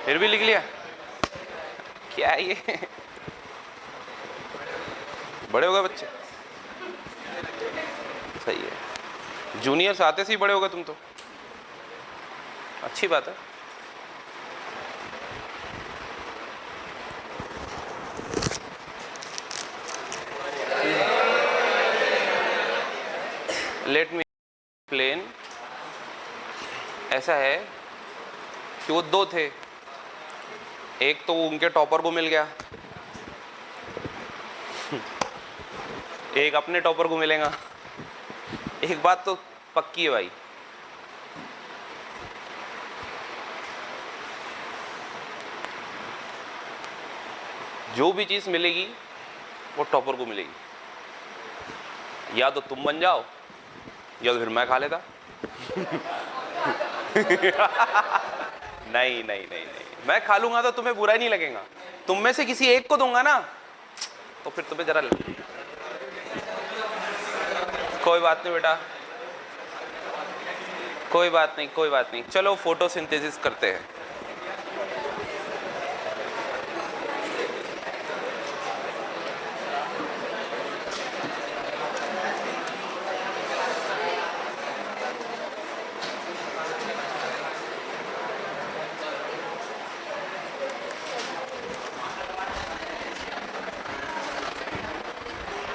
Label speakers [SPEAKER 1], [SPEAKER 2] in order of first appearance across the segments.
[SPEAKER 1] फिर भी लिख लिया, क्या है ये? बड़े हो गए बच्चे, सही है। जूनियर्स आते से ही बड़े हो गए तुम तो, अच्छी बात है। Let me explain. ऐसा है कि वो दो थे, एक तो उनके टॉपर को मिल गया, एक अपने टॉपर को मिलेगा। एक बात तो पक्की है भाई, जो भी चीज मिलेगी वो टॉपर को मिलेगी। या तो तुम बन जाओ या तो फिर मैं खा लेता। नहीं नहीं नहीं नहीं, मैं खा लूंगा तो तुम्हें बुरा ही नहीं लगेगा। तुम में से किसी एक को दूंगा ना तो फिर तुम्हें जरा कोई बात नहीं बेटा, कोई बात नहीं, कोई बात नहीं। चलो फोटोसिंथेसिस करते हैं।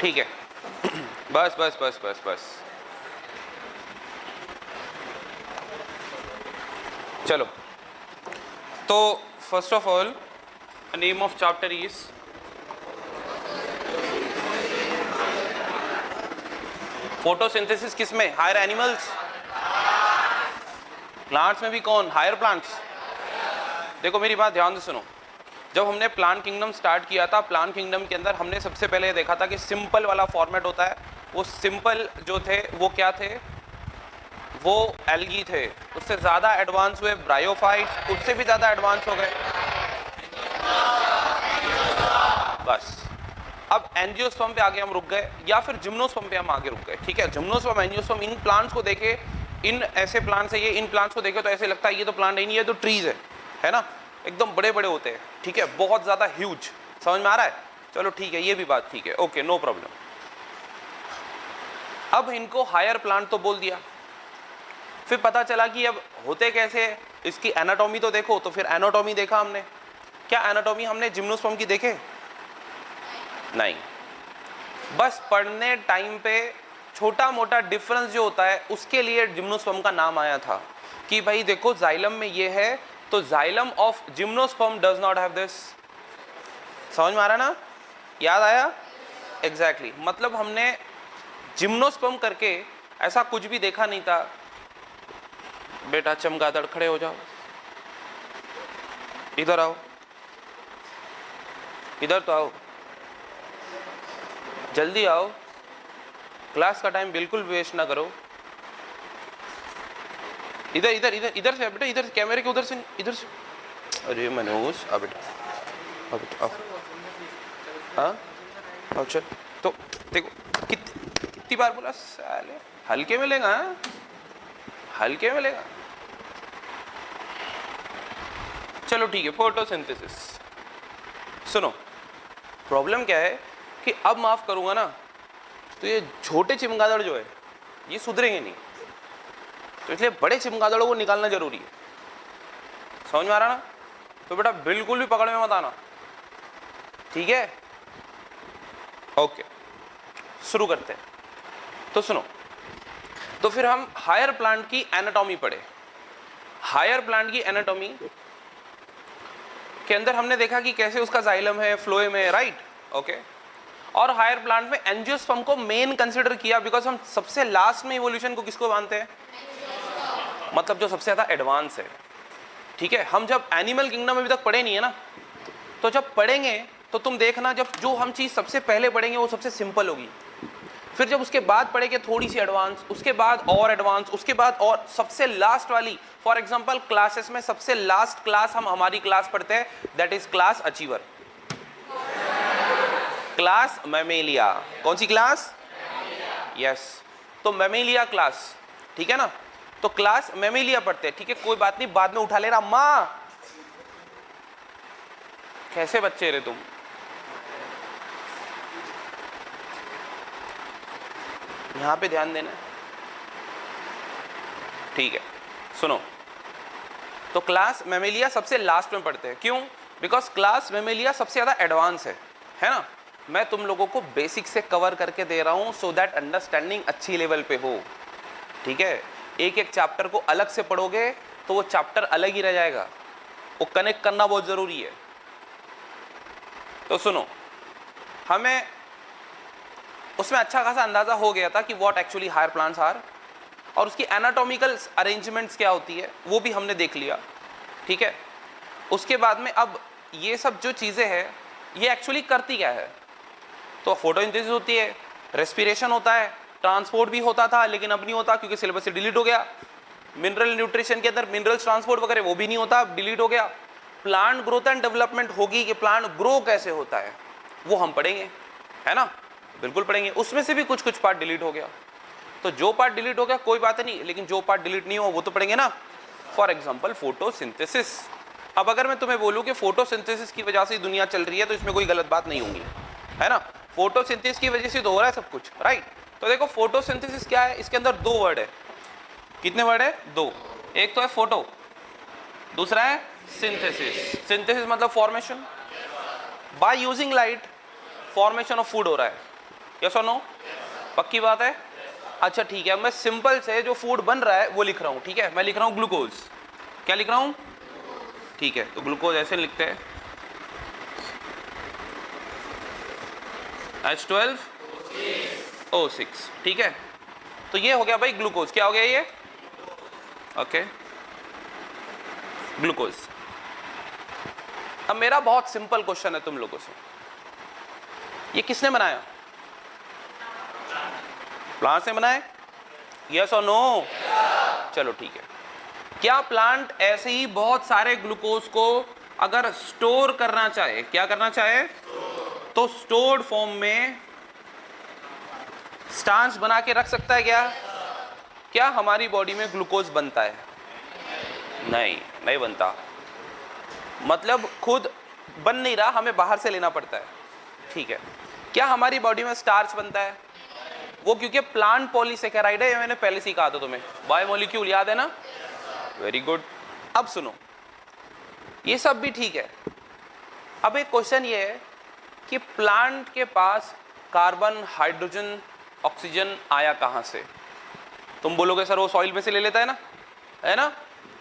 [SPEAKER 1] ठीक है, बस बस बस बस बस, चलो। तो first of all name of chapter is photosynthesis. किसमें? हायर एनिमल्स, प्लांट्स में भी कौन? Higher plants. देखो मेरी बात ध्यान से सुनो, जब हमने प्लांट किंगडम स्टार्ट किया था, प्लांट किंगडम के अंदर हमने सबसे पहले देखा था कि सिंपल वाला फॉर्मेट होता है। वो सिंपल जो थे वो क्या थे? वो एल्गी थे। उससे ज़्यादा एडवांस हुए ब्रायोफाइट्स, उससे भी ज़्यादा एडवांस हो गए। बस अब एंजियोस्पर्म पे आगे हम रुक गए, या फिर जिम्नोस्पर्म पे हम आगे रुक गए। ठीक है, जिम्नोस्पर्म, एंजियोस्पर्म, इन प्लांट्स को देखे, इन ऐसे प्लांट्स है ये, इन प्लांट्स को देखे तो ऐसे लगता है ये तो प्लांट ही नहीं है, तो ट्रीज है ना, एकदम बड़े बड़े होते हैं। ठीक है, बहुत ज़्यादा ह्यूज। समझ में आ रहा है? चलो ठीक है, ये भी बात ठीक है, ओके, नो प्रॉब्लम। अब इनको हायर प्लांट तो बोल दिया, फिर पता चला कि अब होते कैसे, इसकी एनाटॉमी तो देखो। तो फिर एनाटॉमी देखा हमने। क्या एनाटॉमी हमने जिम्नोस्पर्म की देखे? नहीं, बस पढ़ने टाइम पे छोटा मोटा डिफरेंस जो होता है उसके लिए जिम्नोस्पर्म का नाम आया था कि भाई देखो जाइलम में ये है, तो xylem of gymnosperm does not have this. समझ में आ रहा ना? याद आया? एग्जैक्टली मतलब हमने जिम्नोस्पर्म करके ऐसा कुछ भी देखा नहीं था। बेटा चमगादड़ खड़े हो जाओ, इधर आओ, इधर तो आओ, जल्दी आओ, क्लास का टाइम बिल्कुल वेस्ट ना करो। इधर इधर इधर इधर से बेटा, इधर कैमरे के उधर से, इधर से। अरे मनोज आ बेटा, आ बेटा आओ, हाँ आओ चल। तो देखो कितनी बार बोला साले, हल्के में लेगा, हल्के में लेगा। चलो ठीक है, फोटोसिंथेसिस सुनो। प्रॉब्लम क्या है कि अब माफ करूंगा ना तो ये छोटे चमगादड़ जो है ये सुधरेंगे नहीं, तो इसलिए बड़े चमगादड़ों को निकालना जरूरी है। समझ में आ रहा ना? तो बेटा बिल्कुल भी पकड़ में मत आना, ठीक है? ओके, शुरू करते हैं। तो सुनो, तो फिर हम हायर प्लांट की एनाटॉमी पढ़े। हायर प्लांट की एनाटॉमी के अंदर हमने देखा कि कैसे उसका जाइलम है, फ्लोएम है, राइट? ओके। और हायर प्लांट में एंजियोस्पर्म को मेन कंसीडर किया, बिकॉज हम सबसे लास्ट में इवोल्यूशन को किसको मानते हैं? मतलब जो सबसे ज्यादा एडवांस है। ठीक है, हम जब एनिमल किंगडम अभी तक पढ़े नहीं है ना, तो जब पढ़ेंगे तो तुम देखना, जब जो हम चीज सबसे पहले पढ़ेंगे वो सबसे सिंपल होगी, फिर जब उसके बाद पढ़ेंगे थोड़ी सी एडवांस, उसके बाद और एडवांस, उसके बाद और सबसे लास्ट वाली। फॉर एग्जांपल क्लासेस में सबसे लास्ट क्लास हम हमारी क्लास पढ़ते हैं, that is class achiever, class Mammalia. कौन सी क्लास? यस, तो मैमेलिया क्लास, ठीक है ना? तो क्लास मैमेलिया पढ़ते हैं, ठीक है, कोई बात नहीं, बाद में उठा लेना। माँ कैसे बच्चे रे तुम? यहां पे ध्यान देना, ठीक है। सुनो, तो क्लास मेमेलिया सबसे लास्ट में पढ़ते हैं, क्यों? बिकॉज क्लास मेमेलिया सबसे ज्यादा एडवांस है ना। मैं तुम लोगों को बेसिक से कवर करके दे रहा हूं सो दैट अंडरस्टैंडिंग अच्छी लेवल पे हो, ठीक है। एक एक चैप्टर को अलग से पढ़ोगे तो वो चैप्टर अलग ही रह जाएगा, वो कनेक्ट करना बहुत जरूरी है। तो सुनो, हमें उसमें अच्छा खासा अंदाजा हो गया था कि what actually higher plants are, और उसकी एनाटॉमिकल अरेंजमेंट्स क्या होती है वो भी हमने देख लिया, ठीक है। उसके बाद में अब ये सब जो चीज़ें हैं ये एक्चुअली करती क्या है? तो फोटोसिंथेसिस होती है, रेस्पिरेशन होता है, ट्रांसपोर्ट भी होता था लेकिन अब नहीं होता क्योंकि सिलेबस से डिलीट हो गया। मिनरल न्यूट्रिशन के अंदर मिनरल्स ट्रांसपोर्ट वगैरह वो भी नहीं होता, डिलीट हो गया। प्लांट ग्रोथ एंड डेवलपमेंट होगी कि प्लांट ग्रो कैसे होता है वो हम पढ़ेंगे, है ना, बिल्कुल पढ़ेंगे। उसमें से भी कुछ कुछ पार्ट डिलीट हो गया, तो जो पार्ट डिलीट हो गया कोई बात नहीं, लेकिन जो पार्ट डिलीट नहीं हो वो तो पढ़ेंगे ना। For example photosynthesis. अब अगर मैं तुम्हें बोलूं कि फोटोसिंथेसिस की वजह से दुनिया चल रही है तो इसमें कोई गलत बात नहीं होगी, है ना। फोटोसिंथेसिस की वजह से तो हो रहा है सब कुछ, राइट। तो देखो फोटोसिंथेसिस क्या है, इसके अंदर दो वर्ड है। कितने वर्ड है? दो। एक तो है फोटो, दूसरा है सिंथेसिस। सिंथेसिस मतलब formation, by using light formation of food हो रहा है, यस और नो? पक्की बात है? अच्छा ठीक है, मैं सिंपल से जो फूड बन रहा है वो लिख रहा हूँ, ठीक है। मैं लिख रहा हूँ ग्लूकोज। क्या लिख रहा हूँ? ठीक है, तो ग्लूकोज ऐसे लिखते हैं, H12O6, ठीक है। तो ये हो गया भाई ग्लूकोज। क्या हो गया ये? Okay, glucose. अब मेरा बहुत सिंपल क्वेश्चन है तुम लोगों से, ये किसने बनाया? प्लांट ने बनाए, यस और नो? चलो ठीक है। क्या प्लांट ऐसे ही बहुत सारे ग्लूकोज को अगर स्टोर करना चाहे, क्या करना चाहे, तो स्टोर्ड फॉर्म में स्टार्च बना के रख सकता है क्या? क्या हमारी बॉडी में ग्लूकोज बनता है? नहीं, नहीं बनता। मतलब खुद बन नहीं रहा, हमें बाहर से लेना पड़ता है, ठीक है। क्या हमारी बॉडी में स्टार्च बनता है? वो क्योंकि प्लांट पॉलीसेकेराइड है, मैंने पहले से ही कहा था तुम्हें, बायोमोलिक्यूल, याद है ना? Very good. अब सुनो, ये सब भी ठीक है। अब एक क्वेश्चन ये है कि प्लांट के पास कार्बन, हाइड्रोजन, ऑक्सीजन आया कहां से? तुम बोलोगे सर वो सॉइल में से ले लेता है ना, है ना?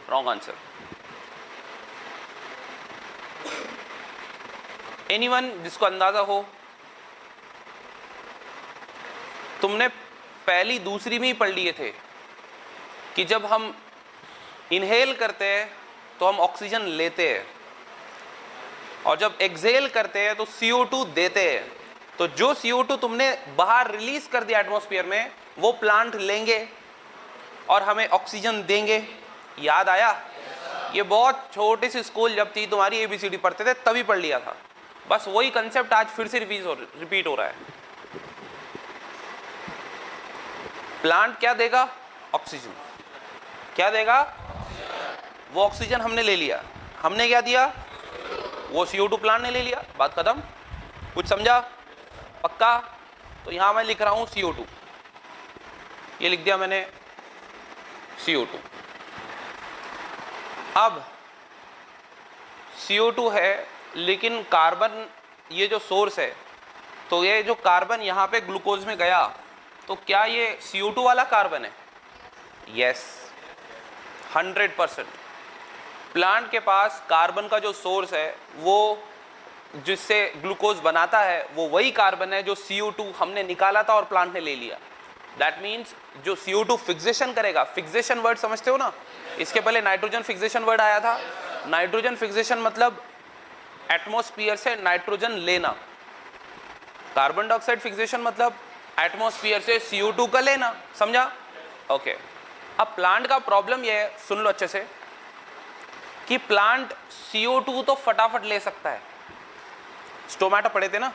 [SPEAKER 1] Wrong answer. एनीवन जिसको अंदाजा हो? तुमने पहली दूसरी में ही पढ़ लिए थे कि जब हम इनहेल करते हैं तो हम ऑक्सीजन लेते हैं, और जब एक्सहेल करते हैं तो CO2 देते हैं। तो जो CO2 तुमने बाहर रिलीज कर दिया एटमॉस्फेयर में, वो प्लांट लेंगे और हमें ऑक्सीजन देंगे। याद आया? ये बहुत छोटी सी स्कूल जब थी तुम्हारी ABCD पढ़ते थे तभी पढ़ लिया था, बस वही कंसेप्ट आज फिर से रिपीट हो रहा है। प्लांट क्या देगा? ऑक्सीजन। क्या देगा? वो ऑक्सीजन हमने ले लिया, हमने क्या दिया? वो CO2 प्लांट ने ले लिया, बात खत्म। कुछ समझा? पक्का? तो यहां मैं लिख रहा हूं CO2, ये लिख दिया मैंने CO2। अब CO2 है, लेकिन कार्बन ये जो सोर्स है, तो ये जो कार्बन यहां पे ग्लूकोज में गया, तो क्या ये CO2 वाला कार्बन है? यस, 100%। प्लांट के पास कार्बन का जो सोर्स है, वो जिससे ग्लूकोज बनाता है, वो वही कार्बन है जो CO2 हमने निकाला था और प्लांट ने ले लिया। दैट मीन्स जो CO2 फिक्सेशन करेगा, फिक्सेशन वर्ड समझते हो ना? इसके पहले नाइट्रोजन फिक्सेशन वर्ड आया था। नाइट्रोजन फिक्सेशन मतलब एटमॉस्फेयर से नाइट्रोजन लेना, कार्बन डाइऑक्साइड फिक्सेशन मतलब एटमॉस्फेयर से CO2 का लेना। समझा? ओके। अब प्लांट का प्रॉब्लम ये है, सुन लो अच्छे से, कि प्लांट CO2 तो फटाफट ले सकता है। स्टोमेटा पढ़े थे ना?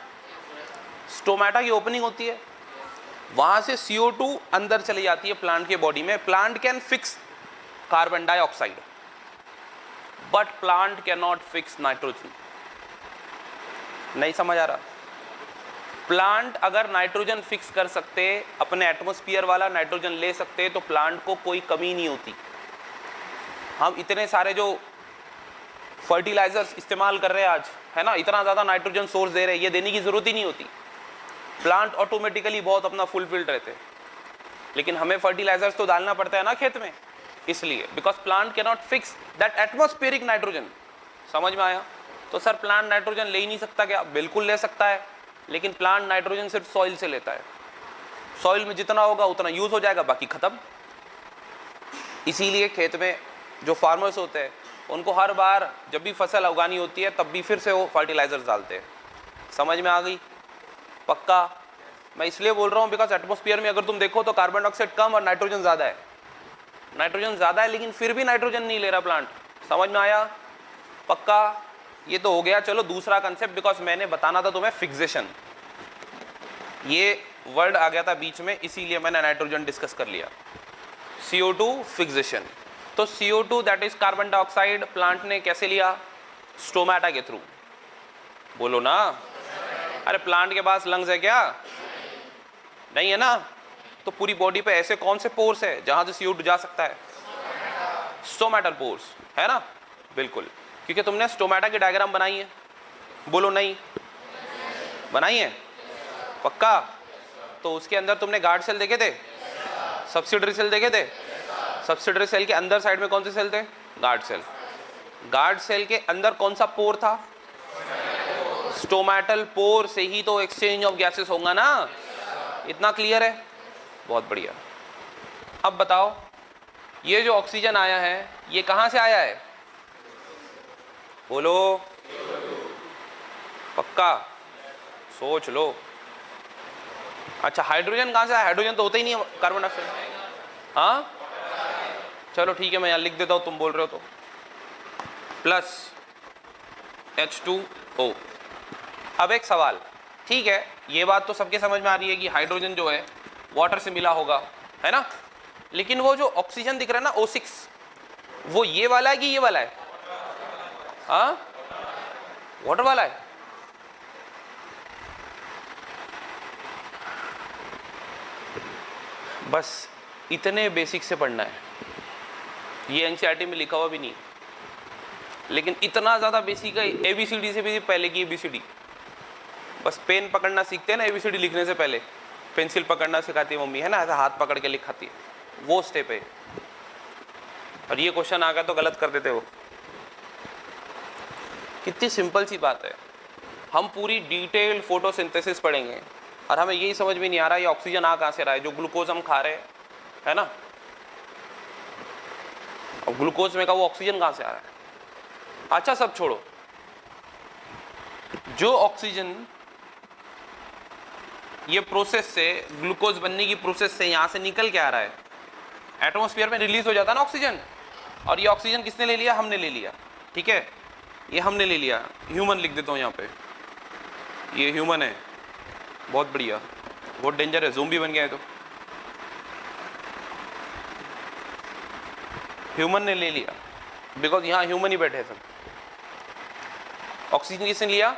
[SPEAKER 1] स्टोमेटा की ओपनिंग होती है, वहां से CO2 अंदर चली जाती है प्लांट के बॉडी में। Plant can fix carbon dioxide, but plant can not fix nitrogen. नहीं समझ आ रहा? प्लांट अगर नाइट्रोजन फिक्स कर सकते, अपने एटमॉस्फेयर वाला नाइट्रोजन ले सकते, तो प्लांट को कोई कमी नहीं होती। हम इतने सारे जो फर्टिलाइजर्स इस्तेमाल कर रहे हैं आज, है ना, इतना ज़्यादा नाइट्रोजन सोर्स दे रहे हैं, ये देने की ज़रूरत ही नहीं होती। प्लांट ऑटोमेटिकली बहुत अपना फुलफिल्ड रहते हैं। लेकिन हमें फर्टिलाइजर्स तो डालना पड़ता है ना खेत में, इसलिए because plant can not fix that atmospheric nitrogen. समझ में आया? तो सर प्लांट नाइट्रोजन ले ही नहीं सकता क्या? बिल्कुल ले सकता है, लेकिन प्लांट नाइट्रोजन सिर्फ सॉइल से लेता है। सॉइल में जितना होगा उतना यूज हो जाएगा, बाकी खत्म। इसीलिए खेत में जो फार्मर्स होते हैं उनको हर बार जब भी फसल उगानी होती है तब भी फिर से वो फर्टिलाइजर्स डालते हैं। समझ में आ गई? पक्का? मैं इसलिए बोल रहा हूँ बिकॉज एटमॉस्फेयर में अगर तुम देखो तो कार्बन डाइऑक्साइड कम और नाइट्रोजन ज़्यादा है। नाइट्रोजन ज़्यादा है लेकिन फिर भी नाइट्रोजन नहीं ले रहा प्लांट। समझ में आया? पक्का? ये तो हो गया। चलो दूसरा कंसेप्ट, बिकॉज मैंने बताना था तुम्हें फिक्सेशन, ये वर्ड आ गया था बीच में, इसीलिए मैंने नाइट्रोजन डिस्कस कर लिया। CO2 fixation. तो CO2 that is carbon dioxide plant ने कैसे लिया? स्टोमेटा के थ्रू। बोलो ना। अरे प्लांट के पास लंग्स है क्या? नहीं है ना? तो पूरी बॉडी पे ऐसे कौन से पोर्स है जहां से CO2 जा सकता है? स्टोमेटल पोर्स, है ना? बिल्कुल, क्योंकि तुमने स्टोमेटा की डायग्राम बनाई है। बोलो नहीं? बनाई है? पक्का? तो उसके अंदर तुमने गार्ड सेल देखे थे, सब्सिडरी सेल देखे थे? सब्सिडरी सेल के अंदर साइड में कौन से सेल थे? Guard cell. गार्ड सेल के अंदर कौन सा पोर था? स्टोमेटल पोर से ही तो एक्सचेंज ऑफ गैसेस होगा ना। इतना क्लियर है? बहुत बढ़िया। अब बताओ, ये जो ऑक्सीजन आया है ये कहां से आया है? बोलो। पक्का? सोच लो। अच्छा, हाइड्रोजन कहां से आया? हाइड्रोजन तो होता ही नहीं है कार्बन डाइऑक्साइड। हाँ चलो ठीक है, मैं यहाँ लिख देता हूँ, तुम बोल रहे हो तो। Plus H2O। अब एक सवाल, ठीक है ये बात तो सबके समझ में आ रही है कि हाइड्रोजन जो है वाटर से मिला होगा, है ना? लेकिन वो जो ऑक्सीजन दिख रहा है ना O6, वो ये वाला है कि ये वाला है? हाँ वाटर वाला है। बस इतने बेसिक से पढ़ना है, ये NCERT में लिखा हुआ भी नहीं, लेकिन इतना ज़्यादा बेसिक है। ABCD से भी पहले की ABCD, बस पेन पकड़ना सीखते हैं ना ABCD लिखने से पहले, पेंसिल पकड़ना सिखाती है मम्मी, है ना, ऐसा हाथ पकड़ के लिखाती है, वो स्टेप है। और ये क्वेश्चन आ गया तो गलत कर देते हो। कितनी सिंपल सी बात है। हम पूरी डिटेल्ड फोटोसिंथेसिस पढ़ेंगे और हमें यही समझ में नहीं आ रहा ये ऑक्सीजन आ कहाँ से रहा है, जो ग्लूकोज हम खा रहे हैं, है ना? अब ग्लूकोज में का वो ऑक्सीजन कहाँ से आ रहा है? अच्छा सब छोड़ो, जो ऑक्सीजन ये प्रोसेस से, ग्लूकोज बनने की प्रोसेस से यहाँ से निकल के आ रहा है, एटमॉस्फेयर में रिलीज हो जाता है ना ऑक्सीजन, और ये ऑक्सीजन किसने ले लिया? हमने ले लिया। ठीक है, ये हमने ले लिया। ह्यूमन लिख देता हूँ यहाँ पे, ये ह्यूमन है। बहुत बढ़िया, बहुत डेंजर है, ज़ोंबी बन गया है। तो ह्यूमन ने ले लिया बिकॉज यहाँ ह्यूमन ही बैठे हैं सब। ऑक्सीजन किसने लिया?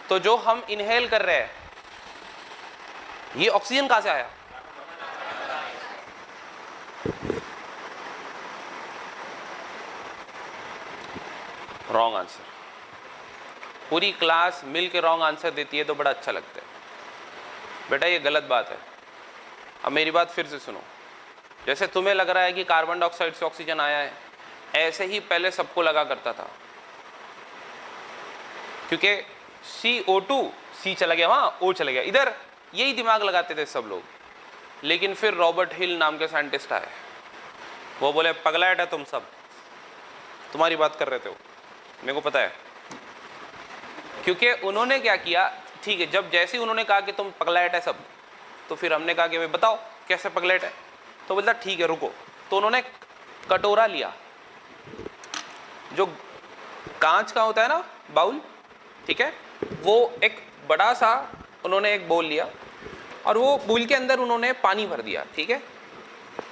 [SPEAKER 1] तो जो हम इनहेल कर रहे हैं ये ऑक्सीजन कहां से आया? Wrong answer. पूरी क्लास मिल के रॉन्ग आंसर देती है तो बड़ा अच्छा लगता है। बेटा ये गलत बात है। अब मेरी बात फिर से सुनो, जैसे तुम्हें लग रहा है कि कार्बन डाइऑक्साइड से ऑक्सीजन आया है, ऐसे ही पहले सबको लगा करता था, क्योंकि CO2 C चला गया, वहाँ O चला गया, इधर यही दिमाग लगाते थे सब लोग। लेकिन फिर रॉबर्ट हिल नाम के साइंटिस्ट आए, वो बोले पगलाइट है तुम सब, तुम्हारी बात कर रहे थे वो, मेरे को पता है। क्योंकि उन्होंने क्या किया, ठीक है, जब जैसे ही उन्होंने कहा कि तुम पगलाइट है सब, तो फिर हमने कहा कि भाई बताओ कैसे पगलाइट है। तो बोलता ठीक है रुको। तो उन्होंने कटोरा लिया, जो कांच का होता है ना बाउल, ठीक है, वो एक बड़ा सा उन्होंने एक बोल लिया और वो बोल के अंदर उन्होंने पानी भर दिया। ठीक है,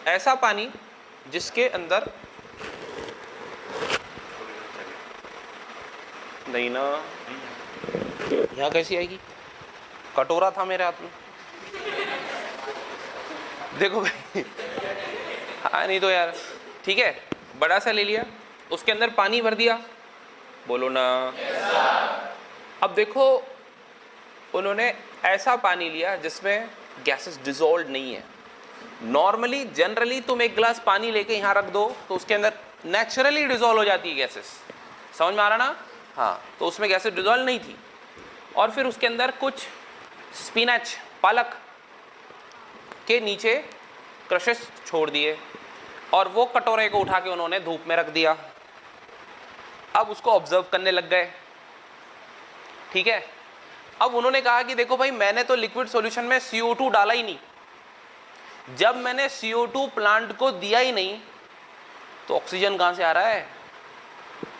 [SPEAKER 1] ऐसा पानी जिसके अंदर नहीं ना, यहाँ कैसी आएगी? कटोरा था मेरे हाथ में, देखो भाई। हाँ नहीं तो यार, ठीक है, बड़ा सा ले लिया, उसके अंदर पानी भर दिया, बोलो ना। अब देखो, उन्होंने ऐसा पानी लिया जिसमें गैसेस डिसॉल्व नहीं है। नॉर्मली जनरली तुम एक गिलास पानी लेके यहाँ रख दो तो उसके अंदर नेचुरली डिसॉल्व हो जाती है गैसेस, समझ में आ रहा ना? हाँ, तो उसमें गैसेस डिसॉल्व नहीं थी। और फिर उसके अंदर कुछ स्पिनच, पालक के नीचे क्रशेस छोड़ दिए और वो कटोरे को उठा के उन्होंने धूप में रख दिया। अब उसको ऑब्जर्व करने लग गए, ठीक है। अब उन्होंने कहा कि देखो भाई, मैंने तो लिक्विड सॉल्यूशन में CO2 डाला ही नहीं, जब मैंने CO2 प्लांट को दिया ही नहीं तो ऑक्सीजन कहां से आ रहा है?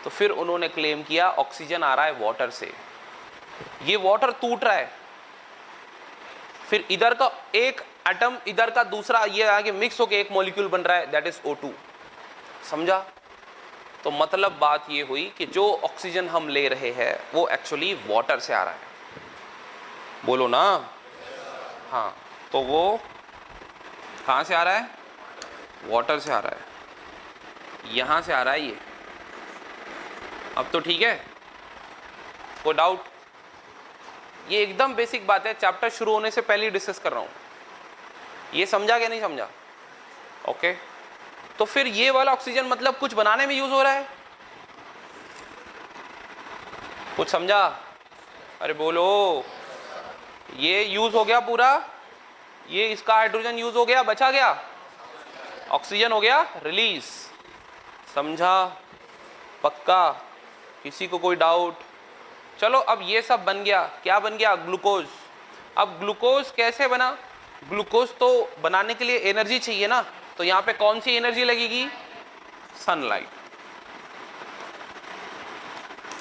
[SPEAKER 1] तो फिर उन्होंने क्लेम किया ऑक्सीजन आ रहा है वाटर से। ये वाटर टूट रहा है, फिर इधर का एक एटम इधर का दूसरा ये आगे मिक्स होकर एक मॉलिक्यूल बन रहा है, दैट इज O2। समझा? तो मतलब बात ये हुई कि जो ऑक्सीजन हम ले रहे हैं वो एक्चुअली वाटर से आ रहा है, बोलो ना। हाँ, तो वो कहाँ से आ रहा है? वाटर से आ रहा है, यहाँ से आ रहा है ये। अब तो ठीक है, कोई डाउट? ये एकदम बेसिक बात है, चैप्टर शुरू होने से पहले ही डिस्कस कर रहा हूँ। ये समझा कि नहीं समझा? ओके। तो फिर ये वाला ऑक्सीजन मतलब कुछ बनाने में यूज हो रहा है, कुछ समझा? अरे बोलो, ये यूज हो गया पूरा, ये इसका हाइड्रोजन यूज हो गया, बचा गया ऑक्सीजन, हो गया रिलीज। समझा? पक्का? किसी को कोई डाउट? चलो, अब ये सब बन गया, क्या बन गया? ग्लूकोज। अब ग्लूकोज कैसे बना? ग्लूकोज तो बनाने के लिए एनर्जी चाहिए ना, तो यहाँ पे कौन सी एनर्जी लगेगी? सनलाइट।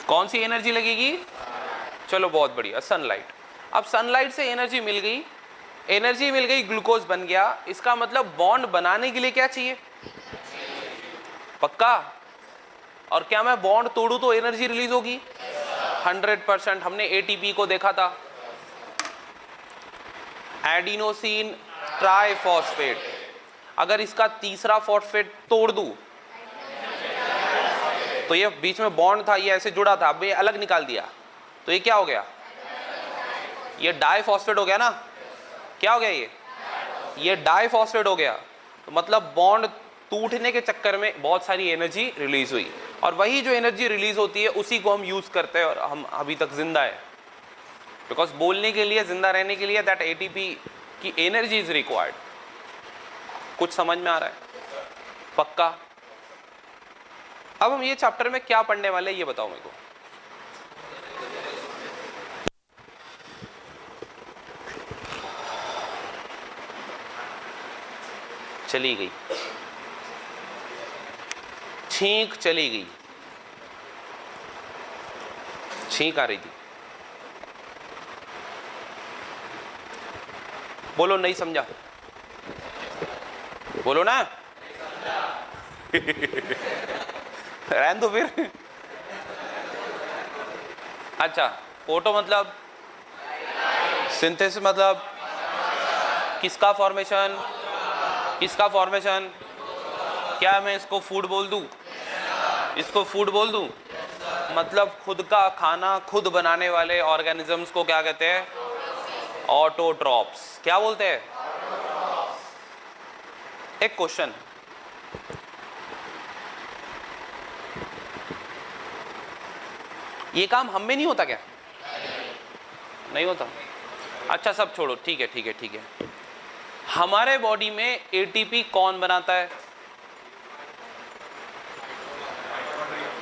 [SPEAKER 1] कौन सी एनर्जी लगेगी? चलो बहुत बढ़िया, सनलाइट। अब सनलाइट से एनर्जी मिल गई, एनर्जी मिल गई, ग्लूकोज बन गया। इसका मतलब बॉन्ड बनाने के लिए क्या चाहिए? पक्का? और क्या मैं बॉन्ड तोड़ू तो एनर्जी रिलीज होगी? 100%। हमने ATP को देखा था, एडिनोसिन ट्राइफॉस्फेट। अगर इसका तीसरा फॉस्फेट तोड़ दूं तो ये बीच में बॉन्ड था, ये ऐसे जुड़ा था, अब ये अलग निकाल दिया तो ये क्या हो गया? ये डाइफॉस्फेट हो गया ना। क्या हो गया? ये डाइफॉस्फेट हो गया। तो मतलब बॉन्ड टूटने के चक्कर में बहुत सारी एनर्जी रिलीज हुई, और वही जो एनर्जी रिलीज होती है उसी को हम यूज करते हैं और हम अभी तक जिंदा है। बिकॉज बोलने के लिए, जिंदा रहने के लिए दैट ATP की एनर्जी इज रिक्वायर्ड। कुछ समझ में आ रहा है? पक्का? अब हम ये चैप्टर में क्या पढ़ने वाले हैं ये बताओ मेरे को। चली गई छींक, चली गई, छींक आ रही थी। बोलो नहीं समझा, बोलो ना। रहने दो फिर। अच्छा, फोटो मतलब सिंथेसिस, मतलब किसका फॉर्मेशन? किसका फॉर्मेशन? क्या मैं इसको फूड बोल दूं? इसको फूड बोल दूं? मतलब खुद का खाना खुद बनाने वाले ऑर्गेनिजम्स को क्या कहते हैं? ऑटोट्रॉप्स। क्या बोलते हैं? एक क्वेश्चन, ये काम हम में नहीं होता क्या? नहीं होता? अच्छा सब छोड़ो, ठीक है ठीक है ठीक है। हमारे बॉडी में ATP कौन बनाता है?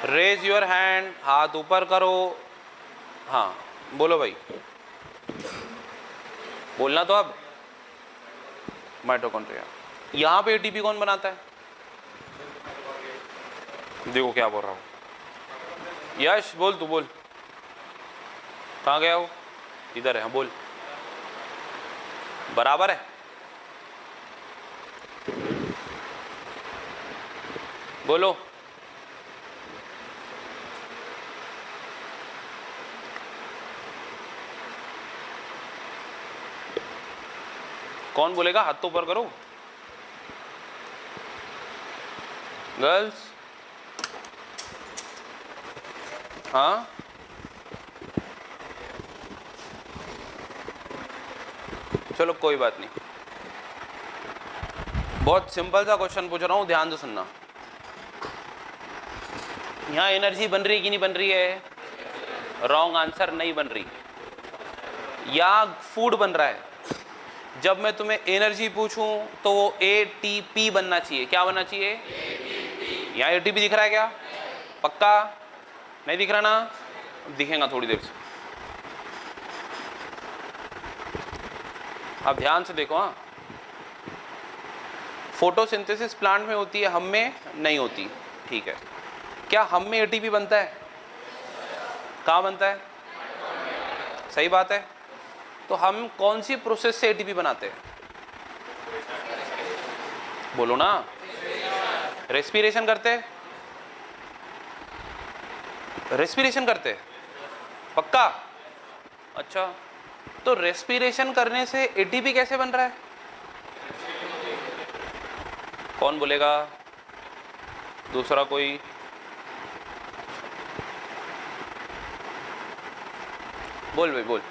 [SPEAKER 1] रेज योर हैंड, हाथ ऊपर करो। हाँ बोलो भाई, बोलना तो अब। माइटोकॉन्ड्रिया। यहां पे ATP कौन बनाता है? देखो क्या बोल रहा हूं। यश बोल, तू बोल, कहां गया हो? इधर है, हाँ बोल। बराबर है, बोलो। कौन बोलेगा? हाथ तो ऊपर करो गर्ल्स। हाँ, चलो कोई बात नहीं। बहुत सिंपल सा क्वेश्चन पूछ रहा हूँ, ध्यान से सुनना। यहाँ एनर्जी बन रही है कि नहीं बन रही है? रॉन्ग आंसर, नहीं बन रही। या फूड बन रहा है। जब मैं तुम्हें एनर्जी पूछूं तो वो एटीपी बनना चाहिए। क्या बनना चाहिए? यहाँ एटीपी दिख रहा है क्या? पक्का नहीं दिख रहा ना? दिखेगा थोड़ी देर से। अब ध्यान से देखो। हाँ, फोटोसिंथेसिस प्लांट में होती है, हम में नहीं होती। ठीक है, क्या हम में एटीपी बनता है? कहाँ बनता है? सही बात है। तो हम कौन सी प्रोसेस से एटीपी बनाते हैं? बोलो ना। रेस्पिरेशन करते? रेस्पिरेशन करते? पक्का? अच्छा, तो रेस्पिरेशन करने से एटीपी कैसे बन रहा है? कौन बोलेगा? दूसरा कोई? बोल भाई बोल,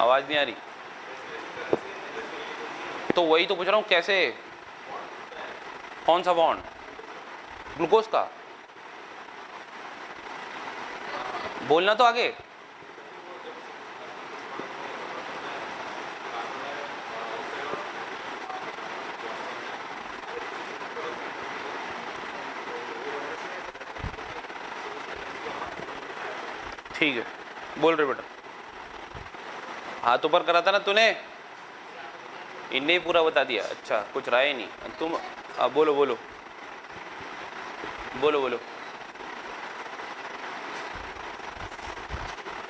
[SPEAKER 1] आवाज नहीं आ रही। तो वही तो पूछ रहा हूं, कैसे? कौन सा बॉन्ड? ग्लूकोज का? बोलना तो आगे। ठीक है, बोल रहे बेटा। हाथ ऊपर करा था ना तूने, इनने ही पूरा बता दिया। अच्छा, कुछ रहा ही नहीं। तुम बोलो बोलो बोलो बोलो।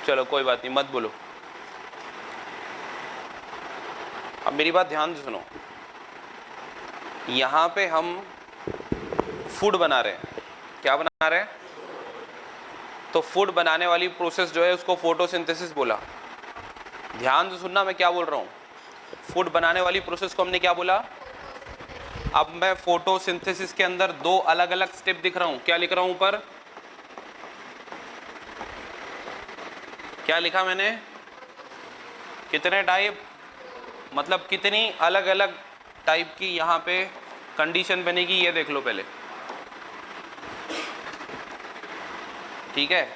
[SPEAKER 1] चलो कोई बात नहीं, मत बोलो। अब मेरी बात ध्यान से सुनो। यहाँ पे हम फूड बना रहे हैं। क्या बना रहे हैं? तो फूड बनाने वाली प्रोसेस जो है उसको फोटोसिंथेसिस बोला। ध्यान से सुनना मैं क्या बोल रहा हूँ। फूड बनाने वाली प्रोसेस को हमने क्या बोला? अब मैं फोटोसिंथेसिस के अंदर दो अलग अलग स्टेप दिख रहा हूँ। क्या लिख रहा हूँ ऊपर? क्या लिखा मैंने? कितने टाइप, मतलब कितनी अलग अलग टाइप की यहाँ पे कंडीशन बनेगी, ये देख लो पहले। ठीक है,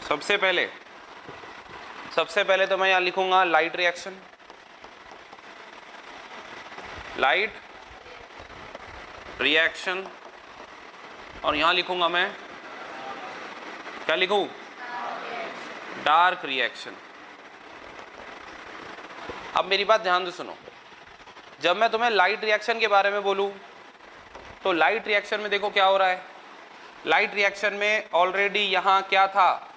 [SPEAKER 1] सबसे पहले तो मैं यहाँ लिखूंगा लाइट रिएक्शन। लाइट रिएक्शन, और यहाँ लिखूंगा मैं, क्या लिखूं? Dark reaction. अब मेरी बात ध्यान से सुनो। जब मैं तुम्हें लाइट रिएक्शन के बारे में बोलूं तो लाइट रिएक्शन में देखो क्या हो रहा है। लाइट रिएक्शन में ऑलरेडी यहां क्या था?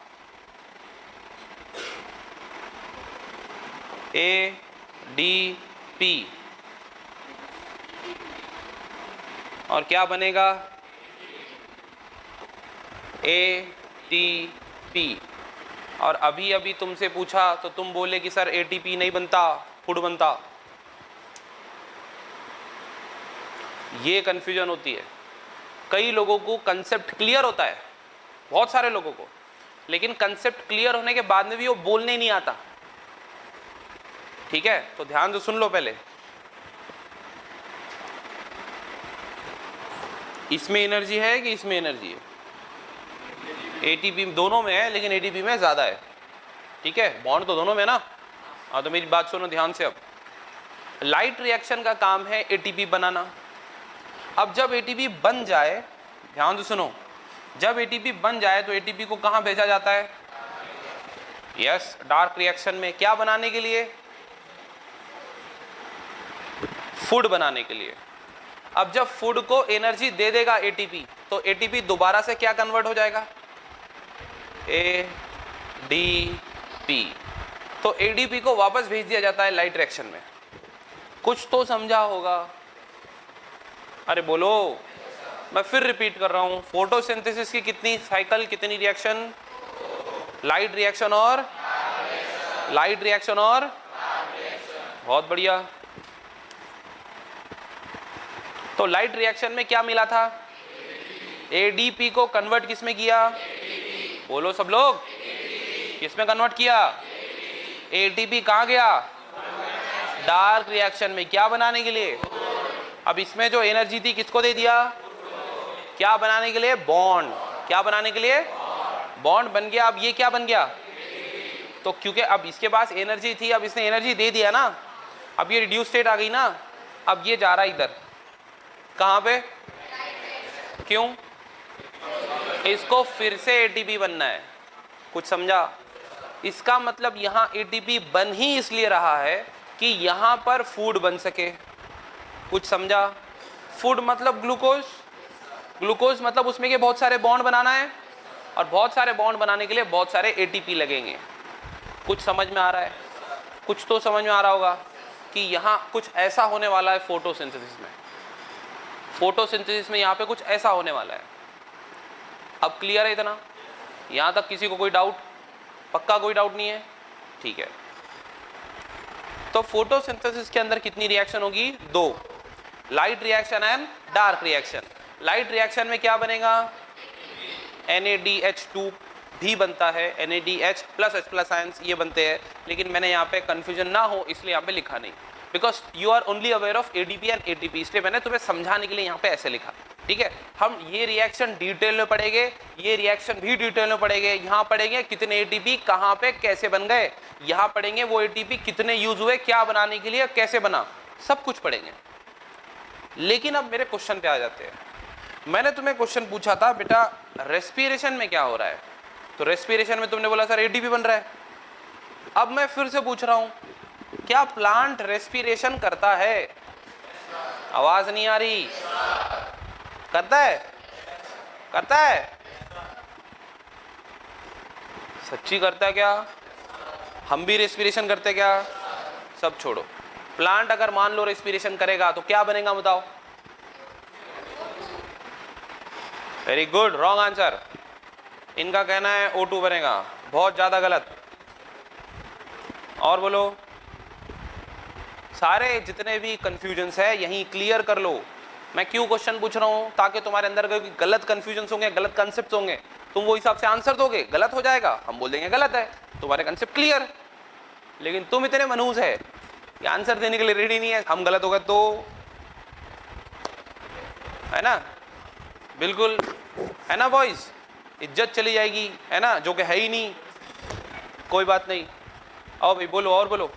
[SPEAKER 1] ADP, और क्या बनेगा? ATP। और अभी अभी तुमसे पूछा तो तुम बोले कि सर ATP नहीं बनता, फूड बनता। ये कंफ्यूजन होती है। कई लोगों को कंसेप्ट क्लियर होता है, बहुत सारे लोगों को, लेकिन कंसेप्ट क्लियर होने के बाद में भी वो बोलने नहीं आता। ठीक है, तो ध्यान से सुन लो पहले। इसमें एनर्जी है कि इसमें एनर्जी है? ATP दोनों में है, लेकिन ATP में ज्यादा है। ठीक है, बॉन्ड तो दोनों में ना। हाँ, तो मेरी बात सुनो ध्यान से। अब लाइट रिएक्शन का काम है ATP बनाना। अब जब ATP बन जाए, ध्यान से सुनो, जब ATP बन जाए तो ATP को कहाँ भेजा जाता है? यस, डार्क रिएक्शन में। क्या बनाने के लिए? फूड बनाने के लिए। अब जब फूड को एनर्जी दे देगा ATP, तो ATP दोबारा से क्या कन्वर्ट हो जाएगा? ADP। तो ADP को वापस भेज दिया जाता है लाइट रिएक्शन में। कुछ तो समझा होगा। अरे बोलो, मैं फिर रिपीट कर रहा हूं। फोटोसिंथेसिस की कितनी साइकिल, कितनी रिएक्शन? लाइट रिएक्शन और लाइट रिएक्शन और बहुत बढ़िया। तो लाइट रिएक्शन में क्या मिला था? एडीपी को कन्वर्ट किसमें किया? बोलो सब लोग, किसमें कन्वर्ट किया? एटीपी कहाँ गया? डार्क रिएक्शन में। क्या बनाने के लिए? अब इसमें जो एनर्जी थी किसको दे दिया? क्या बनाने के लिए? बॉन्ड। क्या बनाने के लिए? बॉन्ड बन गया। अब ये क्या बन गया? तो क्योंकि अब इसके पास एनर्जी थी, अब इसने एनर्जी दे दिया ना, अब ये रिड्यूस स्टेट आ गई ना, अब ये जा रहा है इधर, कहाँ पे? क्यों? इसको फिर से एटीपी बनना है। कुछ समझा? इसका मतलब यहाँ एटीपी बन ही इसलिए रहा है कि यहाँ पर फूड बन सके। कुछ समझा? फूड मतलब ग्लूकोज, ग्लूकोज मतलब उसमें के बहुत सारे बॉन्ड बनाना है, और बहुत सारे बॉन्ड बनाने के लिए बहुत सारे एटीपी लगेंगे। कुछ समझ में आ रहा है? कुछ तो समझ में आ रहा होगा कि यहाँ कुछ ऐसा होने वाला है फोटोसिंथेसिस में। फोटोसिंथेसिस में यहाँ पे कुछ ऐसा होने वाला है। अब क्लियर है इतना? यहाँ तक किसी को कोई डाउट? पक्का कोई डाउट नहीं है? ठीक है। तो फोटोसिंथेसिस के अंदर कितनी रिएक्शन होगी? दो, light reaction and dark reaction. Light reaction में क्या बनेगा? NaDH2 भी बनता है, NaDH plus H plus ions ये बनते हैं, लेकिन मैंने यहाँ पे कंफ्यूजन ना हो इसलिए यहाँ पे लिखा नहीं, because you are only aware of ADP and ATP, इसलिए मैंने तुम्हें समझाने के लिए यहाँ पे ऐसे लिखा। ठीक है, हम ये रिएक्शन डिटेल में पढ़ेंगे, ये रिएक्शन भी डिटेल में पढ़ेंगे। यहाँ पढ़ेंगे कितने ATP कहाँ पे कैसे बन गए, यहाँ पढ़ेंगे वो ATP कितने यूज हुए, क्या बनाने के लिए, कैसे बना, सब कुछ पढ़ेंगे। लेकिन अब मेरे क्वेश्चन पे आ जाते हैं। मैंने तुम्हें क्वेश्चन पूछा था बेटा रेस्पिरेशन में क्या हो रहा है, तो रेस्पिरेशन में तुमने बोला सर ATP बन रहा है। अब मैं फिर से पूछ रहा हूं, क्या प्लांट रेस्पिरेशन करता है? आवाज नहीं आ रही। करता है? करता है? सच्ची करता है क्या? हम भी रेस्पिरेशन करते क्या? सब छोड़ो। प्लांट अगर मान लो रेस्पिरेशन करेगा तो क्या बनेगा बताओ? Very good, wrong answer. इनका कहना है O2 बनेगा, बहुत ज्यादा गलत। और बोलो। सारे जितने भी कंफ्यूजन्स है यहीं क्लियर कर लो। मैं क्यों क्वेश्चन पूछ रहा हूं? ताकि तुम्हारे अंदर कोई गलत कंफ्यूजन्स होंगे, गलत कंसेप्ट होंगे, तुम वो हिसाब से आंसर दोगे, गलत हो जाएगा, हम बोल देंगे गलत है, तुम्हारे कंसेप्ट क्लियर। लेकिन तुम इतने मनहूस है कि आंसर देने के लिए रेडी नहीं है, हम गलत हो गए तो, है ना? बिल्कुल, है ना बॉयज? इज्जत चली जाएगी, है ना, जो कि है ही नहीं। कोई बात नहीं, आओ भाई बोलो, और बोलो।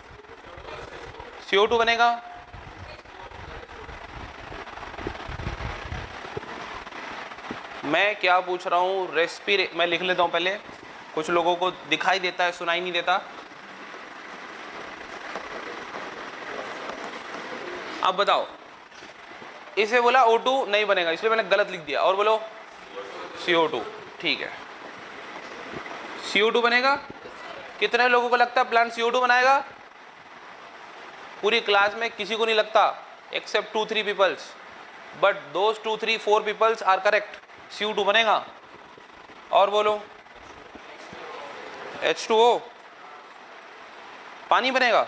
[SPEAKER 1] CO2 बनेगा। मैं क्या पूछ रहा हूं? मैं लिख लेता हूं पहले, कुछ लोगों को दिखाई देता है, सुनाई नहीं देता। अब बताओ, इसे बोला O2 नहीं बनेगा, इसलिए मैंने गलत लिख दिया। और बोलो CO2, ठीक है, CO2 बनेगा। कितने लोगों को लगता है प्लांट CO2 बनाएगा? पूरी क्लास में किसी को नहीं लगता, except 2-3 peoples, but those 2-3-4 peoples are correct. CO2 बनेगा। और बोलो H2O, पानी बनेगा।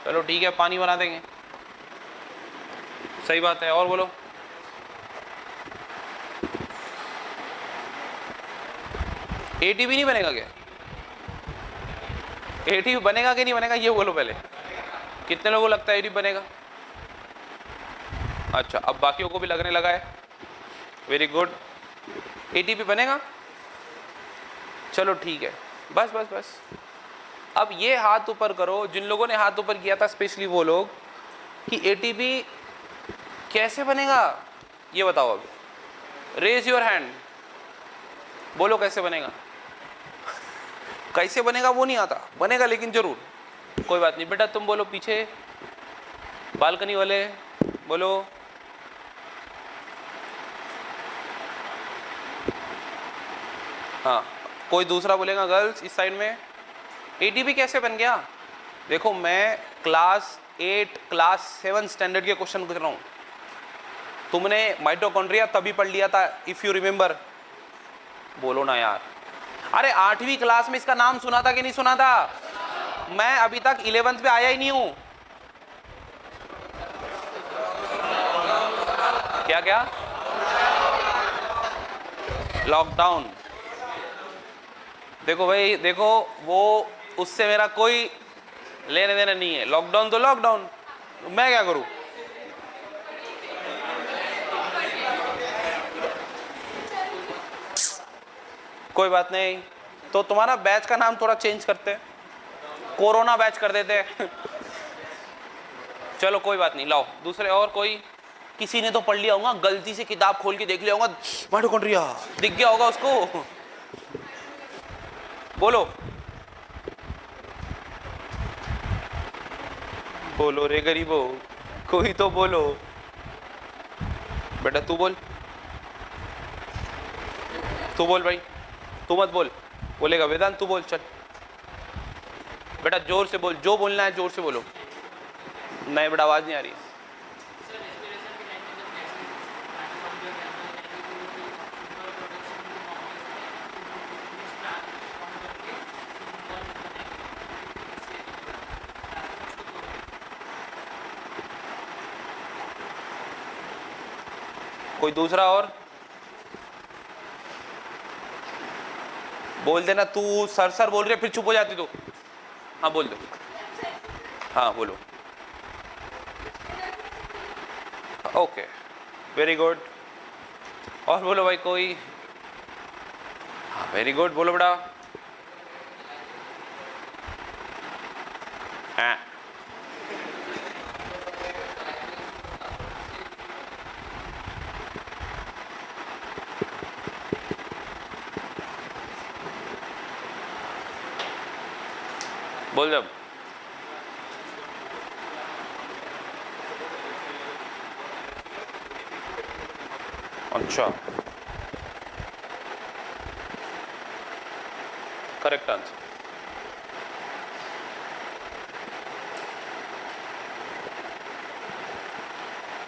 [SPEAKER 1] चलो ठीक है, पानी बना देंगे, सही बात है। और बोलो ATP नहीं बनेगा क्या? ATP बनेगा कि नहीं बनेगा ये बोलो पहले। कितने लोगों को लगता है ATP बनेगा? अच्छा, अब बाकियों को भी लगने लगा है, वेरी गुड। ATP बनेगा, चलो ठीक है, बस बस बस। अब ये हाथ ऊपर करो जिन लोगों ने हाथ ऊपर किया था, स्पेशली वो लोग, कि ATP कैसे बनेगा ये बताओ। अब रेज योर हैंड, बोलो कैसे बनेगा। कैसे बनेगा वो नहीं आता, बनेगा लेकिन जरूर। कोई बात नहीं बेटा, तुम बोलो, पीछे बालकनी वाले बोलो। हाँ, कोई दूसरा बोलेगा गर्ल्स इस साइड में। ATP कैसे बन गया? देखो, मैं क्लास 8 क्लास 7 स्टैंडर्ड के क्वेश्चन पूछ रहा हूँ। तुमने माइटोकॉन्ड्रिया तभी पढ़ लिया था, इफ यू रिमेंबर। बोलो ना यार। अरे 8वीं क्लास में इसका नाम सुना था कि नहीं सुना था? मैं अभी तक 11th पे आया ही नहीं हूं। क्या क्या? लॉकडाउन। देखो भाई, देखो वो उससे मेरा कोई लेने देने नहीं है। लॉकडाउन तो लॉकडाउन, मैं क्या करूं? कोई बात नहीं, तो तुम्हारा बैच का नाम थोड़ा चेंज करते, कोरोना बैच कर देते। चलो कोई बात नहीं, लाओ दूसरे। और कोई? किसी ने तो पढ़ लिया होगा, गलती से किताब खोल के देख लिया होगा, माइटोकॉन्ड्रिया दिख गया होगा उसको। बोलो बोलो रे गरीबो, कोई तो बोलो। बेटा तू बोल, तू बोल भाई, तू मत बोल। बोलेगा वेदांत, तू बोल। चल बेटा जोर से बोल, जो बोलना है जोर से बोलो। नहीं बेटा आवाज नहीं आ रही। कोई दूसरा और बोल देना। तू सर सर बोल रही है फिर चुप हो जाती तू। हाँ बोल दो। हाँ बोलो। Okay very good. और बोलो भाई कोई। हाँ वेरी गुड, बोलो बेटा। हाँ बोल जब। अच्छा करेक्ट आंसर।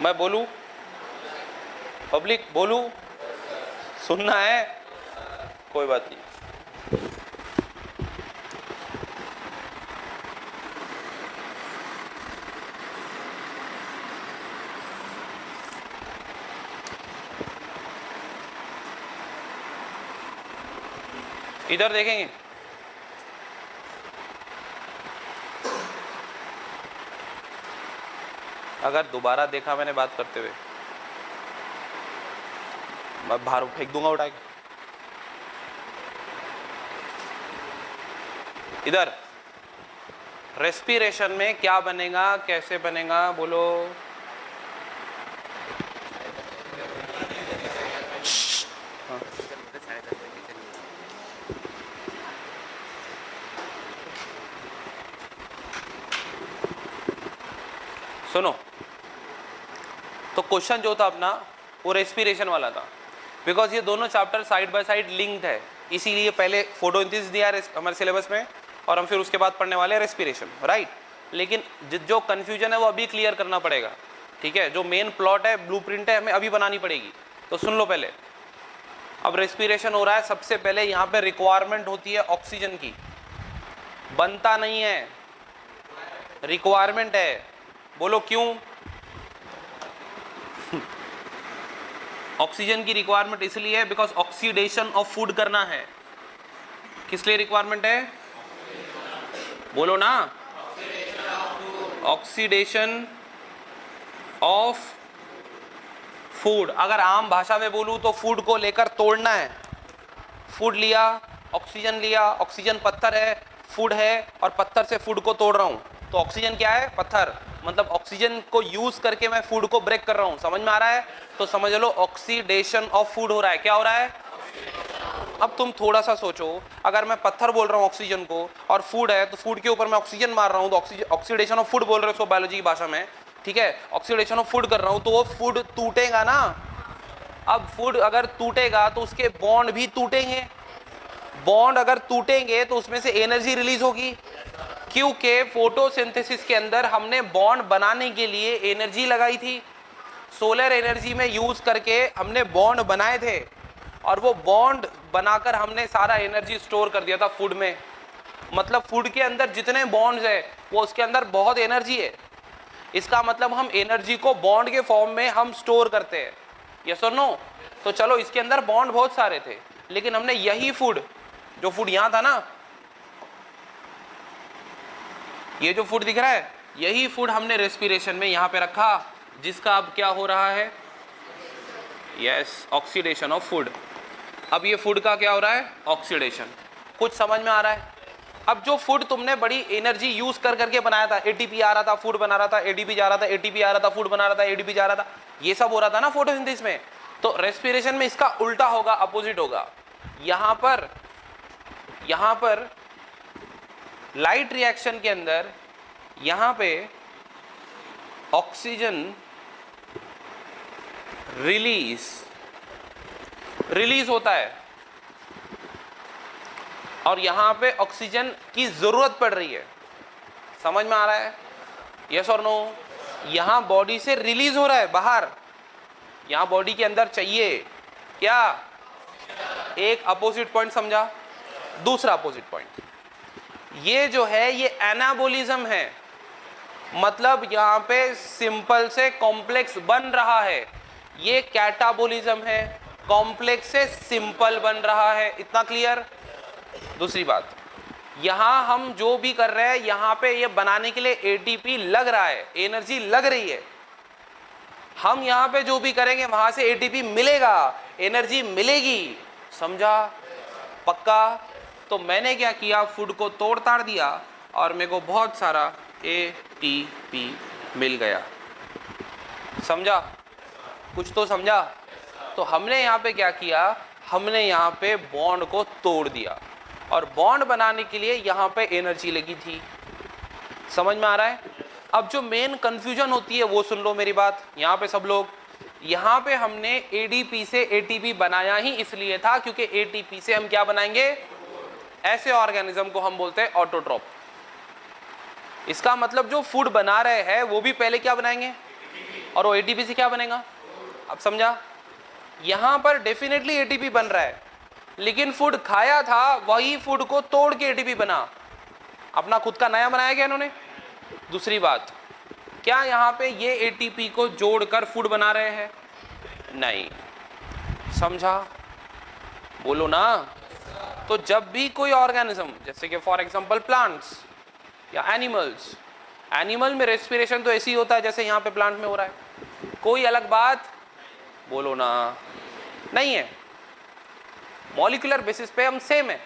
[SPEAKER 1] मैं बोलूं? पब्लिक बोलूं? सुनना है? कोई बात नहीं। इधर देखेंगे। अगर दोबारा देखा मैंने बात करते हुए, मैं बाहर फेंक दूंगा उठा के। इधर रेस्पिरेशन में क्या बनेगा, कैसे बनेगा, बोलो। सुनो, तो क्वेश्चन जो था अपना वो रेस्पिरेशन वाला था, बिकॉज ये दोनों chapter side by side linked है, इसीलिए पहले फोटोसिंथेसिस दिया है हमारे सिलेबस में और हम फिर उसके बाद पढ़ने वाले हैं रेस्पिरेशन, राइट। लेकिन जो कन्फ्यूजन है वो अभी क्लियर करना पड़ेगा, ठीक है। जो मेन प्लॉट है, ब्लूप्रिंट है, हमें अभी बनानी पड़ेगी। तो सुन लो पहले, अब रेस्पिरेशन हो रहा है, सबसे पहले यहाँ पे रिक्वायरमेंट होती है ऑक्सीजन की, बनता नहीं है, रिक्वायरमेंट है। बोलो क्यों? ऑक्सीजन की रिक्वायरमेंट इसलिए है बिकॉज ऑक्सीडेशन ऑफ फूड करना है। किस लिए रिक्वायरमेंट है? बोलो ना। Oxidation of food. अगर आम भाषा में बोलूं तो फूड को लेकर तोड़ना है। फूड लिया, ऑक्सीजन पत्थर है, फूड है, और पत्थर से फूड को तोड़ रहा हूं, तो ऑक्सीजन क्या है? पत्थर। मतलब ऑक्सीजन को यूज करके मैं फूड को ब्रेक कर रहा हूं। समझ में आ रहा है? तो समझ लो ऑक्सीडेशन ऑफ फूड हो रहा है। क्या हो रहा है? अब तुम थोड़ा सा सोचो, अगर मैं पत्थर बोल रहा हूँ ऑक्सीजन को और फूड है, तो फूड के ऊपर मैं ऑक्सीजन मार रहा हूँ, तो ऑक्सीडेशन ऑफ फूड बोल रहे हो बायोलॉजी की भाषा में, ठीक है। ऑक्सीडेशन ऑफ फूड कर रहा हूँ तो वो फूड टूटेगा ना। अब फूड अगर टूटेगा तो उसके बॉन्ड भी टूटेंगे। बॉन्ड अगर टूटेंगे तो उसमें से एनर्जी रिलीज होगी, क्योंकि फोटोसिंथेसिस के अंदर हमने बॉन्ड बनाने के लिए एनर्जी लगाई थी। सोलर एनर्जी में यूज करके हमने बॉन्ड बनाए थे, और वो बॉन्ड बनाकर हमने सारा एनर्जी स्टोर कर दिया था फूड में। मतलब फूड के अंदर जितने बॉन्ड्स है वो उसके अंदर बहुत एनर्जी है। इसका मतलब हम एनर्जी को बॉन्ड के फॉर्म में हम स्टोर करते हैं, यस और नो। तो चलो इसके अंदर बॉन्ड बहुत सारे थे, लेकिन हमने यही फूड, जो फूड यहां था ना, ये जो फूड दिख रहा है, यही फूड हमने रेस्पिरेशन में यहां पे रखा, जिसका अब क्या हो रहा है, यस, ऑक्सीडेशन ऑफ फूड। अब ये फूड का क्या हो रहा है, ऑक्सीडेशन। कुछ समझ में आ रहा है? अब जो फूड तुमने बड़ी एनर्जी यूज कर करके बनाया था, एटीपी आ रहा था फूड बना रहा था, एडीपी जा रहा था, एटीपी आ रहा था फूड बना रहा था, एडीपी जा रहा था, ये सब हो रहा था ना फोटोसिंथेसिस में। तो रेस्पिरेशन में इसका उल्टा होगा, अपोजिट होगा। यहां पर लाइट रिएक्शन के अंदर यहां पे ऑक्सीजन रिलीज होता है और यहां पे ऑक्सीजन की जरूरत पड़ रही है। समझ में आ रहा है, यस और नो? यहां बॉडी से रिलीज हो रहा है बाहर, यहां बॉडी के अंदर चाहिए क्या, एक अपोजिट पॉइंट समझा। दूसरा अपोजिट पॉइंट, ये जो है ये एनाबोलिज्म है, मतलब यहां पे सिंपल से कॉम्प्लेक्स बन रहा है। ये कैटाबोलिज्म है, कॉम्प्लेक्स से सिंपल बन रहा है। इतना क्लियर? दूसरी बात, यहां हम जो भी कर रहे हैं यहां पे ये बनाने के लिए एटीपी लग रहा है, एनर्जी लग रही है। हम यहां पे जो भी करेंगे वहां से एटीपी मिलेगा, एनर्जी मिलेगी। समझा? पक्का? तो मैंने क्या किया, फूड को तोड़ ताड़ दिया और मेरे को बहुत सारा एटीपी मिल गया। समझा? कुछ तो समझा? तो हमने यहाँ पे क्या किया, हमने यहाँ पे बॉन्ड को तोड़ दिया और बॉन्ड बनाने के लिए यहाँ पे एनर्जी लगी थी। समझ में आ रहा है? अब जो मेन कंफ्यूजन होती है वो सुन लो मेरी बात, यहाँ पे सब लोग। यहाँ पे हमने एडीपी से एटीपी बनाया ही इसलिए था क्योंकि एटीपी से हम क्या बनाएंगे, ऐसे ऑर्गेनिज्म को हम बोलते हैं ऑटोट्रोप। इसका मतलब जो फूड बना रहे हैं वो भी पहले क्या बनाएंगे और वो एटीपी से क्या बनेगा। अब समझा? यहां पर डेफिनेटली एटीपी बन रहा है, लेकिन फूड खाया था वही फूड को तोड़ के एटीपी बना, अपना खुद का नया बनाया गया इन्होंने। दूसरी बात, क्या यहां पे ये एटीपी को जोड़कर फूड बना रहे हैं? नहीं। समझा? बोलो ना। तो जब भी कोई ऑर्गेनिज्म, जैसे कि फॉर एग्जांपल प्लांट्स या एनिमल्स, एनिमल में रेस्पिरेशन तो ऐसे ही होता है जैसे यहाँ पे प्लांट में हो रहा है, कोई अलग बात बोलो ना, नहीं है। मॉलिक्यूलर बेसिस पे हम सेम है,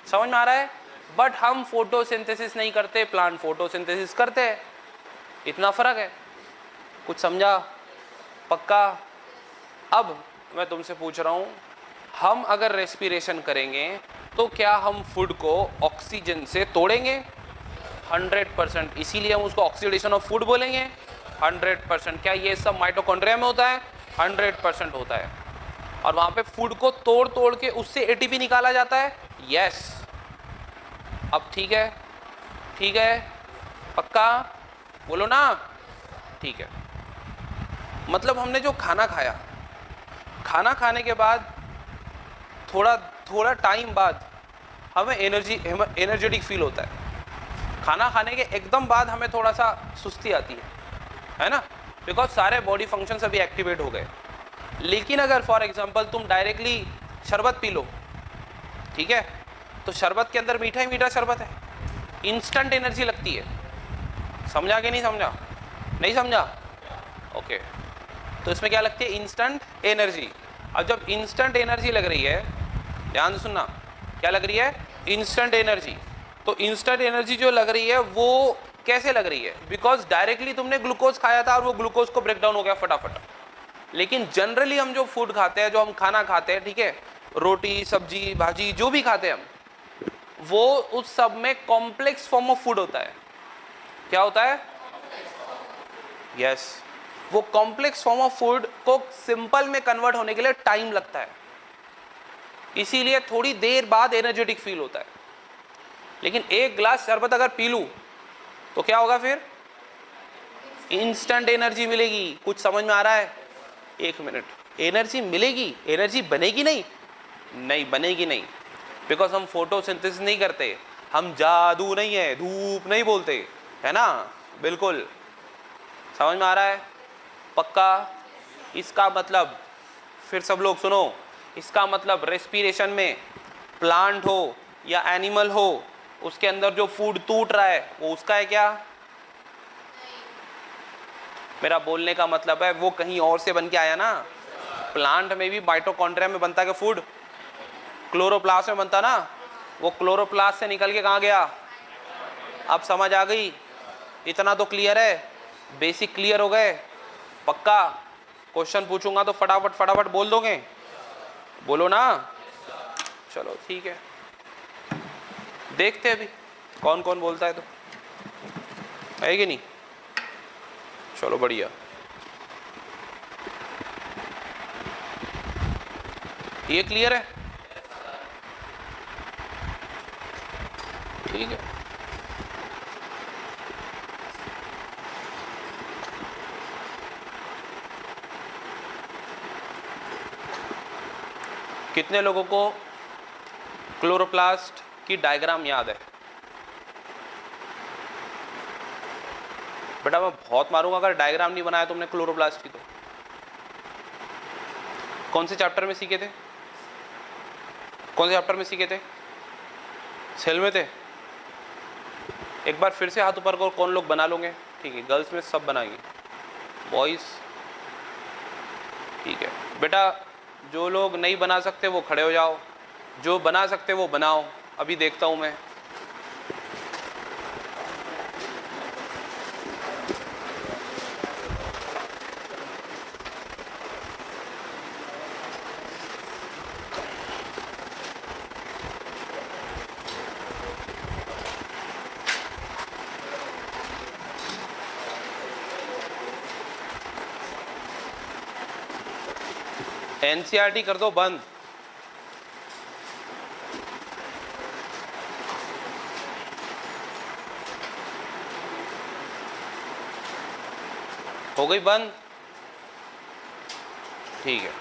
[SPEAKER 1] समझ में आ रहा है? बट हम फोटोसिंथेसिस नहीं करते, प्लांट फोटोसिंथेसिस करते हैं, इतना फर्क है। कुछ समझा? पक्का? अब मैं तुमसे पूछ रहा हूँ, हम अगर रेस्पिरेशन करेंगे तो क्या हम फूड को ऑक्सीजन से तोड़ेंगे? 100%। इसीलिए हम उसको ऑक्सीडेशन ऑफ फूड बोलेंगे। 100%। क्या ये सब माइटोकॉन्ड्रिया में होता है? 100% होता है। और वहां पे फूड को तोड़ तोड़ के उससे एटीपी निकाला जाता है। यस। अब ठीक है? ठीक है? पक्का? बोलो ना। ठीक है। मतलब हमने जो खाना खाया, खाना खाने के बाद थोड़ा टाइम बाद हमें एनर्जेटिक फील होता है। खाना खाने के एकदम बाद हमें थोड़ा सा सुस्ती आती है ना, बिकॉज सारे बॉडी फंक्शंस अभी एक्टिवेट हो गए। लेकिन अगर फॉर एग्जांपल तुम डायरेक्टली शरबत पी लो, ठीक है, तो शरबत के अंदर मीठा ही मीठा शरबत है, इंस्टेंट एनर्जी लगती है। समझा कि नहीं समझा? नहीं समझा? ओके। तो इसमें क्या लगती है? Instant energy. अब जब इंस्टेंट एनर्जी लग रही है, ध्यान से सुनना, क्या लग रही है? Instant energy. तो इंस्टेंट एनर्जी जो लग रही है वो कैसे लग रही है? बिकॉज डायरेक्टली तुमने ग्लूकोज खाया था और वो ग्लूकोज को ब्रेक डाउन हो गया फटाफट। लेकिन जनरली हम जो फूड खाते हैं, जो हम खाना खाते हैं, ठीक है, रोटी सब्जी भाजी जो भी खाते हैं हम, वो उस सब में कॉम्प्लेक्स फॉर्म ऑफ फूड होता है। क्या होता है? यस। वो कॉम्प्लेक्स फॉर्म ऑफ फूड को सिंपल में कन्वर्ट होने के लिए टाइम लगता है, इसीलिए थोड़ी देर बाद एनर्जेटिक फील होता है। लेकिन एक ग्लास शरबत अगर पी लूं तो क्या होगा? फिर इंस्टेंट एनर्जी मिलेगी। कुछ समझ में आ रहा है? एक मिनट, एनर्जी मिलेगी, एनर्जी बनेगी नहीं? नहीं बनेगी नहीं, बिकॉज हम फोटोसिंथेसिस नहीं करते, हम जादू नहीं है, धूप नहीं बोलते, है ना? बिल्कुल समझ में आ रहा है? पक्का? इसका मतलब, फिर सब लोग सुनो, इसका मतलब रेस्पिरेशन में प्लांट हो या एनिमल हो, उसके अंदर जो फूड टूट रहा है वो उसका है क्या? मेरा बोलने का मतलब है वो कहीं और से बन के आया ना। प्लांट में भी माइटोकॉन्ड्रिया में बनता है फूड, क्लोरोप्लास्ट में बनता ना, वो क्लोरोप्लास्ट से निकल के कहाँ गया? अब समझ आ गई? इतना तो क्लियर है, बेसिक क्लियर हो गए? पक्का? क्वेश्चन पूछूंगा तो फटाफट फटाफट बोल दोगे? बोलो ना। चलो ठीक है, देखते हैं अभी कौन कौन बोलता है, तो है कि नहीं? चलो बढ़िया। ये क्लियर है? ठीक है। कितने लोगों को क्लोरोप्लास्ट की डायग्राम याद है? बेटा मैं बहुत मारूंगा अगर डायग्राम नहीं बनाया तुमने क्लोरोप्लास्ट की तो। कौन से चैप्टर में सीखे थे? कौन से चैप्टर में सीखे थे? सेल में थे? एक बार फिर से हाथ ऊपर करो, कौन लोग बना लोगे? ठीक है, गर्ल्स में सब बनाएंगे, बॉयज ठीक है। बेटा जो लोग नहीं बना सकते वो खड़े हो जाओ, जो बना सकते वो बनाओ, अभी देखता हूं मैं। एनसीईआरटी कर दो बंद। हो गई बंद? ठीक है।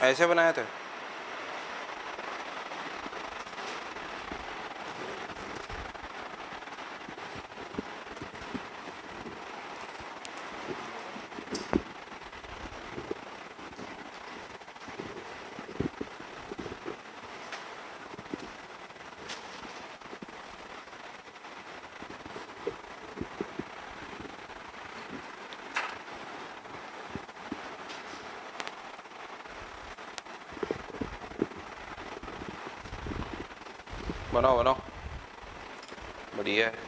[SPEAKER 1] ऐसे बनाए थे? बनाओ बनाओ, बढ़िया है।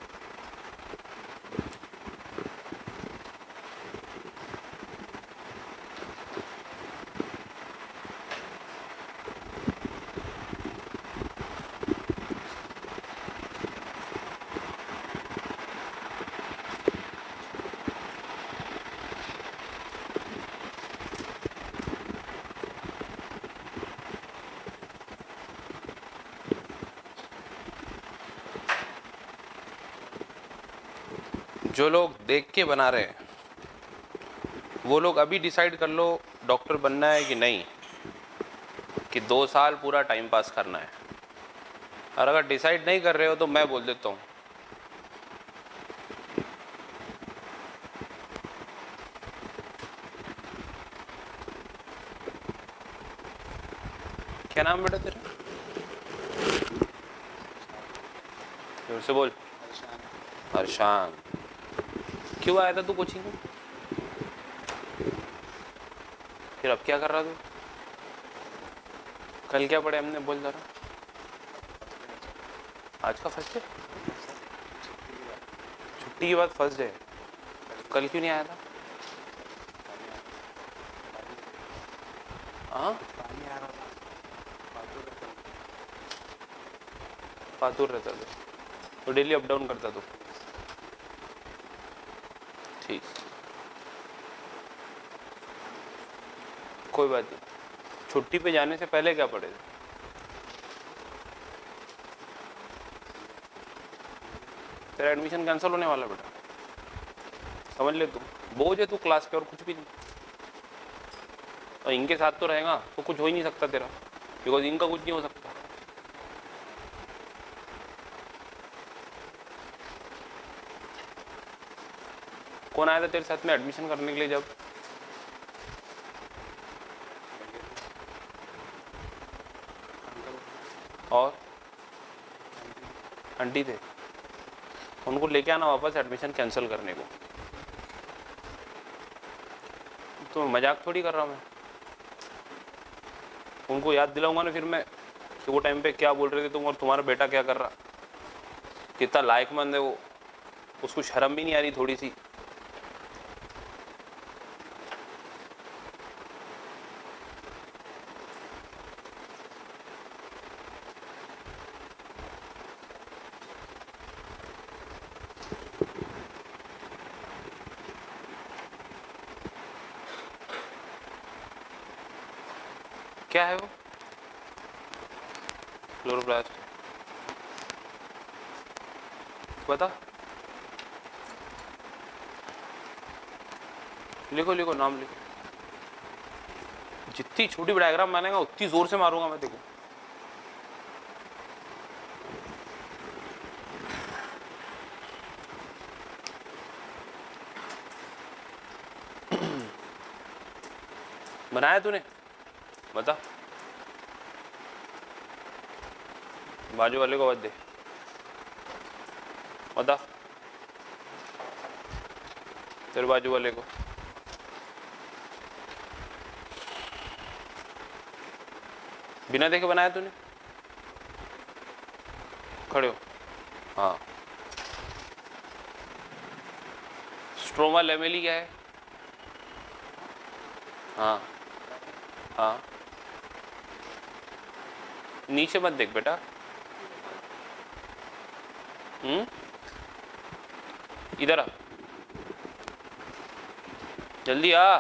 [SPEAKER 1] जो लोग देख के बना रहे हैं वो लोग अभी डिसाइड कर लो डॉक्टर बनना है कि नहीं, कि 2 साल पूरा टाइम पास करना है। और अगर डिसाइड नहीं कर रहे हो तो मैं बोल देता हूँ, क्या नाम बेटा तेरा? फिर से बोल। हर्षान। क्यों आया था तू कोचिंग में? फिर अब क्या कर रहा तू? कल क्या पढ़े हमने, बोल जरा। आज का फर्स्ट डे, छुट्टी के बाद फर्स्ट डे, कल क्यों नहीं आया था? हाँ, फातूर रहता था तो डेली अप डाउन करता तो ठीक, कोई बात नहीं। छुट्टी पे जाने से पहले क्या पढ़े थे? तेरा एडमिशन कैंसिल होने वाला बेटा, समझ ले तू। बोझ है तू क्लास के और कुछ भी नहीं। और इनके साथ तो रहेगा तो कुछ हो ही नहीं सकता तेरा, बिकॉज इनका कुछ नहीं हो सकता। कौन आया था तेरे साथ में एडमिशन करने के लिए जब? और आंटी थे, उनको लेके आना वापस एडमिशन कैंसिल करने को। तो मजाक थोड़ी कर रहा हूँ मैं, उनको याद दिलाऊंगा ना फिर मैं कि वो टाइम पे क्या बोल रहे थे तुम और तुम्हारा बेटा क्या कर रहा, कितना लायकमंद है वो, उसको शर्म भी नहीं आ रही थोड़ी सी। क्या है वो? क्लोरोप्लास्ट। बता, लिखो लिखो, नाम लिखो। जितनी छोटी डायग्राम मानेगा उतनी जोर से मारूंगा मैं देखो। बनाया तूने? बता। बाजू वाले को बता दे, बता तेरे बाजू वाले को। बिना देखे बनाया तूने? खड़े हो। हाँ, स्ट्रोमा लेमेली क्या है? हाँ हाँ, नीचे मत देख बेटा। इधर आ, जल्दी आ।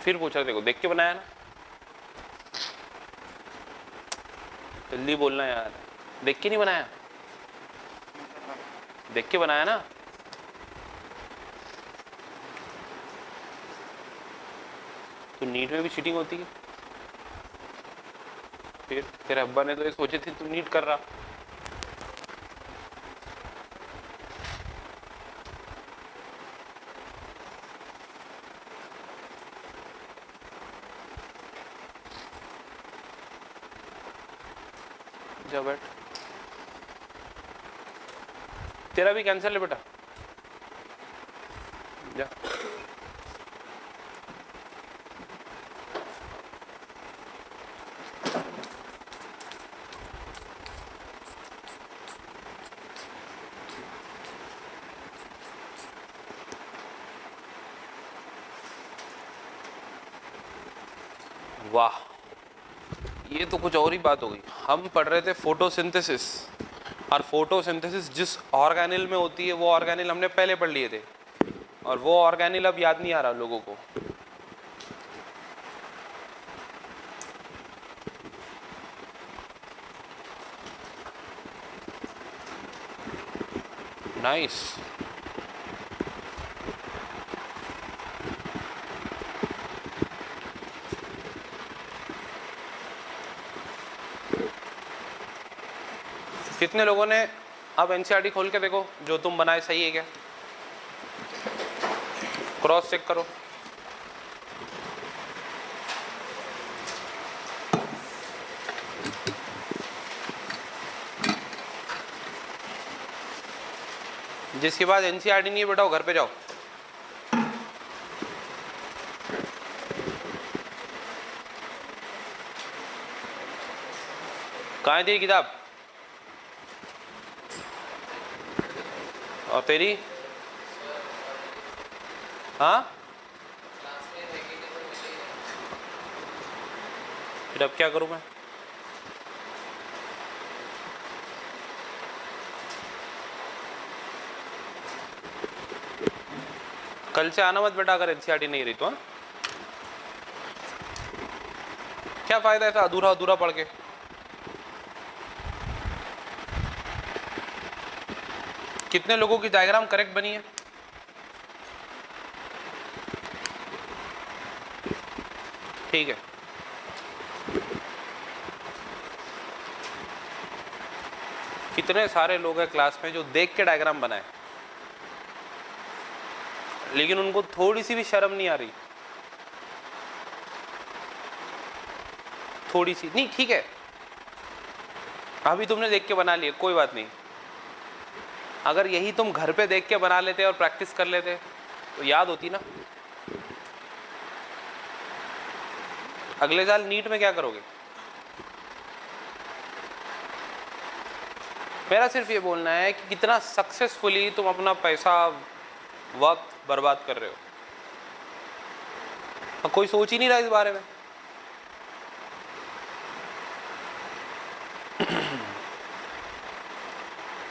[SPEAKER 1] फिर पूछा देखो, देख के बनाया ना? जल्दी बोलना यार, देख के नहीं बनाया? देख के बनाया ना? तो नीट में भी चीटिंग होती है? फिर तेरे अब्बा ने तो ये सोचे थे तू नीट कर रहा। जा बैठ, तेरा भी कैंसिल है बेटा, जा। वाह, ये तो कुछ और ही बात हो गई। हम पढ़ रहे थे फोटोसिंथेसिस, और फोटोसिंथेसिस जिस ऑर्गेनिल में होती है वो ऑर्गेनिल हमने पहले पढ़ लिए थे, और वो ऑर्गेनिल अब याद नहीं आ रहा लोगों को। नाइस। कितने लोगों ने अब एनसीईआरटी खोल के देखो जो तुम बनाए सही है क्या, क्रॉस चेक करो। जिसके बाद एनसीईआरटी नहीं है बेटा वो घर पे जाओ। कहाँ है तेरी किताब और तेरी? हाँ फिर अब क्या करूँ मैं? कल से आना मत बेटा अगर एनसीईआरटी नहीं रही तो। हाँ क्या फायदा है अधूरा अधूरा पढ़ के। कितने लोगों की डायग्राम करेक्ट बनी है? ठीक है। कितने सारे लोग हैं क्लास में जो देख के डायग्राम बनाए लेकिन उनको थोड़ी सी भी शर्म नहीं आ रही? थोड़ी सी नहीं, ठीक है अभी तुमने देख के बना लिए कोई बात नहीं। अगर यही तुम घर पे देख के बना लेते और प्रैक्टिस कर लेते तो याद होती ना। अगले साल नीट में क्या करोगे? मेरा सिर्फ ये बोलना है कि कितना सक्सेसफुली तुम अपना पैसा वक्त बर्बाद कर रहे हो और कोई सोच ही नहीं रहा इस बारे में।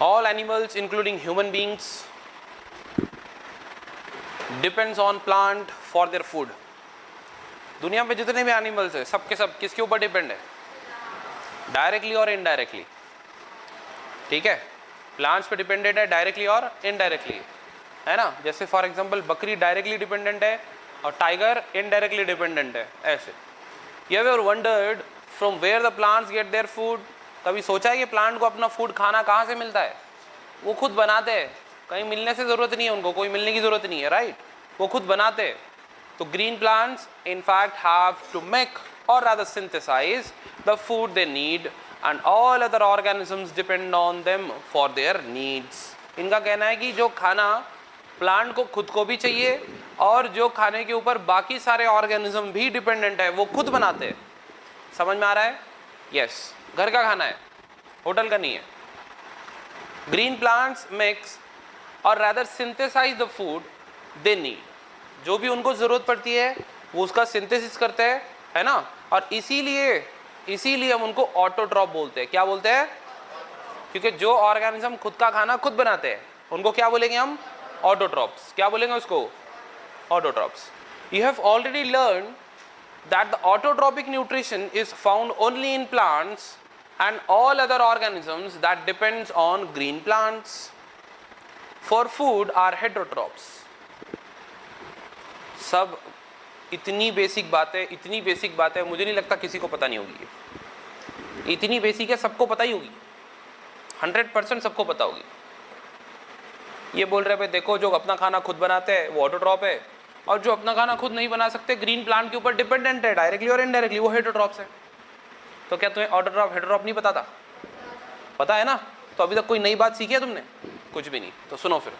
[SPEAKER 1] All animals including human beings depends on plant for their food। दुनिया में जितने भी एनिमल्स है सब के सब किसके ऊपर डिपेंड है? डायरेक्टली और इनडायरेक्टली। ठीक है, प्लांट्स पे डिपेंडेंट है डायरेक्टली और इनडायरेक्टली, है ना। जैसे फॉर एग्जांपल बकरी डायरेक्टली डिपेंडेंट है और टाइगर इनडायरेक्टली डिपेंडेंट है। ऐसे you have ever wondered from where the plants get their food? कभी सोचा है कि प्लांट को अपना फूड खाना कहाँ से मिलता है? वो खुद बनाते हैं, कहीं मिलने से ज़रूरत नहीं है उनको, कोई मिलने की ज़रूरत नहीं है, राइट। वो खुद बनाते हैं। तो green plants in fact have to make or rather synthesize the food they need and all other organisms depend on them for their needs। इनका कहना है कि जो खाना प्लांट को खुद को भी चाहिए और जो खाने के ऊपर बाकी सारे ऑर्गेनिज्म भी डिपेंडेंट है वो खुद बनाते हैं। समझ में आ रहा है? यस, घर का खाना है, होटल का नहीं है। ग्रीन प्लांट्स मेक्स और rather synthesize the food they need। जो भी उनको ज़रूरत पड़ती है वो उसका सिंथेसिस करते हैं, है ना। और इसीलिए हम उनको ऑटोट्रॉप बोलते हैं। क्या बोलते हैं? क्योंकि जो ऑर्गेनिज्म खुद का खाना खुद बनाते हैं उनको क्या बोलेंगे हम? ऑटोट्रॉप्स। क्या बोलेंगे उसको? Autotrophs. You have already learn that the autotrophic nutrition is found only in plants and all other organisms that depends on green plants for food are heterotrophs। सब इतनी बेसिक बात है मुझे नहीं लगता किसी को पता नहीं होगी। इतनी बेसिक है, सबको पता ही होगी, 100% सबको पता होगी। ये बोल रहे भाई देखो जो अपना खाना खुद बनाते हैं वो ऑटोट्रॉप है और जो अपना खाना खुद नहीं बना सकते ग्रीन प्लांट के ऊपर डिपेंडेंट है डायरेक्टली और इनडायरेक्टली, वो हेटरोट्रॉप्स है। तो क्या तुम्हें ऑटोट्रॉप हेटरोट्रॉप नहीं पता था? पता है ना। तो अभी तक कोई नई बात सीखी है तुमने? कुछ भी नहीं। तो सुनो फिर।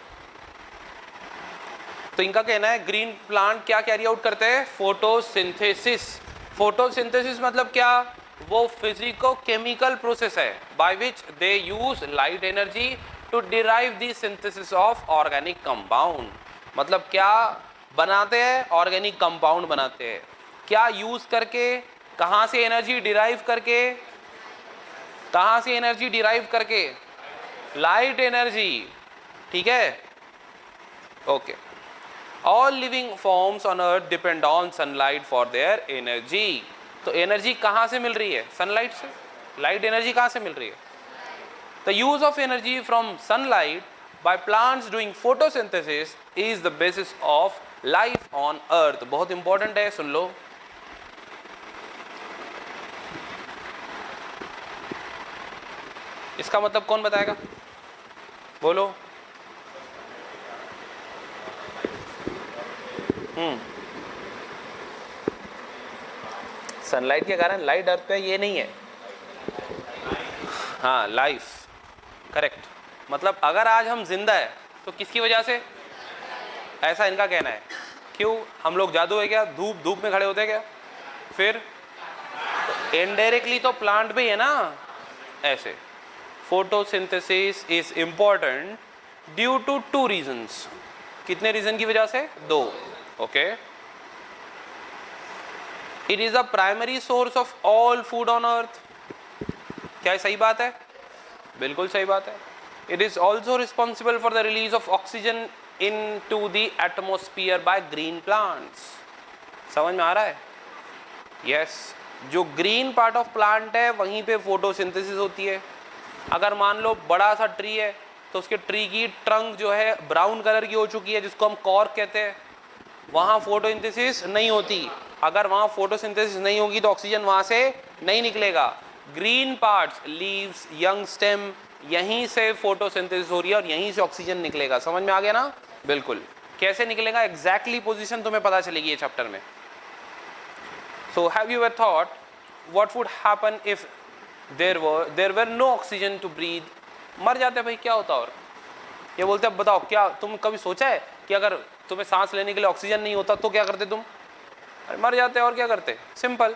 [SPEAKER 1] तो इनका कहना है ग्रीन प्लांट क्या कैरी आउट करते हैं? फोटोसिंथेसिस। फोटोसिंथेसिस मतलब क्या? वो फिजिको केमिकल प्रोसेस है by which they use light energy to derive the synthesis of organic compound. मतलब क्या बनाते हैं? ऑर्गेनिक कंपाउंड बनाते हैं। क्या यूज करके? कहाँ से एनर्जी डिराइव करके? कहाँ से एनर्जी डिराइव करके? Light energy. ठीक है, okay. All living forms on earth depend on sunlight for their energy. तो एनर्जी कहाँ से मिल रही है? सनलाइट से। लाइट एनर्जी कहाँ से मिल रही है? The use of energy from sunlight by plants doing photosynthesis is the basis of life on earth. बहुत इंपॉर्टेंट है, सुन लो. इसका मतलब कौन बताएगा? बोलो. सनलाइट के कारण लाइट अर्थ पे ये नहीं है. हाँ, लाइफ, करेक्ट. मतलब अगर आज हम जिंदा है तो किसकी वजह से? ऐसा इनका कहना है. क्यों? हम लोग जादू है क्या? धूप में खड़े होते हैं क्या? फिर इनडायरेक्टली तो प्लांट भी है ना. ऐसे photosynthesis is important due to 2 reasons. कितने रीजन की वजह से? 2. Okay. It is the primary source of all food on earth. क्या सही बात है? बिल्कुल सही बात है. It is also responsible for the release of oxygen into the atmosphere by green plants. समझ में आ रहा है? Yes. जो ग्रीन पार्ट ऑफ प्लांट है वहीं पे फोटोसिंथेसिस होती है. अगर मान लो बड़ा सा ट्री है तो उसके ट्री की ट्रंक जो है ब्राउन कलर की हो चुकी है, जिसको हम कॉर्क कहते हैं, वहाँ फोटोसिंथेसिस नहीं होती. अगर वहाँ फोटोसिंथेसिस नहीं होगी तो ऑक्सीजन वहाँ से नहीं निकलेगा. Green parts, leaves, young stem, यहीं से फोटोसिंथेसिस हो रही है और यहीं से ऑक्सीजन निकलेगा. समझ में आ गया ना? बिल्कुल. कैसे निकलेगा एग्जैक्टली पोजीशन तुम्हें पता चलेगी ये चैप्टर में. So have you ever thought what would happen if there were no oxygen to breathe? मर जाते भाई, क्या होता? और ये बोलते हैं बताओ, क्या तुम कभी सोचा है कि अगर तुम्हें सांस लेने के लिए ऑक्सीजन नहीं होता तो क्या करते तुम? अरे मर जाते. और क्या करते? Simple.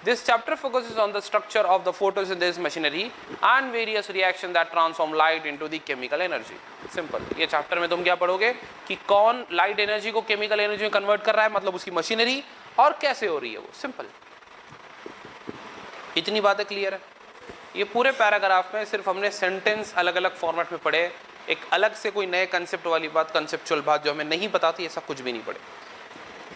[SPEAKER 1] This chapter focuses on the structure of the photosynthesis machinery and various reactions that transform light into the chemical energy. Simple. ये चैप्टर में तुम क्या पढ़ोगे कि कौन लाइट एनर्जी को केमिकल एनर्जी में कन्वर्ट कर रहा है, मतलब उसकी मशीनरी, और कैसे हो रही है वो. सिंपल. इतनी बातें क्लियर है. ये पूरे पैराग्राफ में सिर्फ हमने सेंटेंस अलग अलग फॉर्मेट में पढ़े. एक अलग से कोई नए कंसेप्ट वाली बात, कंसेप्चुअल बात जो हमें नहीं पता थी, ऐसा कुछ भी नहीं पढ़े.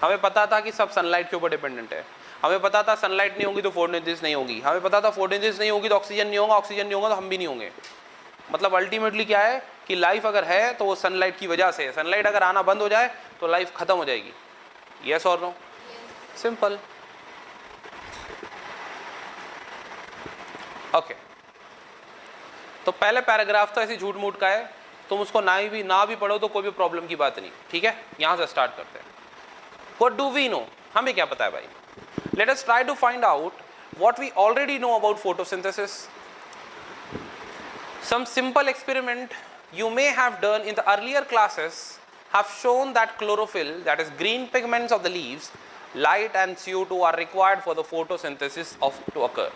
[SPEAKER 1] हमें पता था कि सब सनलाइट के ऊपर डिपेंडेंट है. हमें पता था सनलाइट नहीं होगी तो फोटोसिंथेसिस नहीं होगी. हमें पता था फोटोसिंथेसिस नहीं होगी तो ऑक्सीजन नहीं होगा, ऑक्सीजन नहीं होगा तो हम भी नहीं होंगे. मतलब अल्टीमेटली क्या है कि लाइफ अगर है तो वो सनलाइट की वजह से है. सनलाइट अगर आना बंद हो जाए तो लाइफ खत्म हो जाएगी. यस और नो? सिंपल. ओके. तो पहले पैराग्राफ तो ऐसे झूठ मूठ का है, तुम उसको ना भी पढ़ो तो कोई भी प्रॉब्लम की बात नहीं. ठीक है, यहां से स्टार्ट करते हैं. What do we know? हमें क्या पता है भाई? Let us try to find out what we already know about photosynthesis. Some simple experiment you may have done in the earlier classes have shown that chlorophyll, that is green pigments of the leaves, light and CO2 are required for the photosynthesis to occur.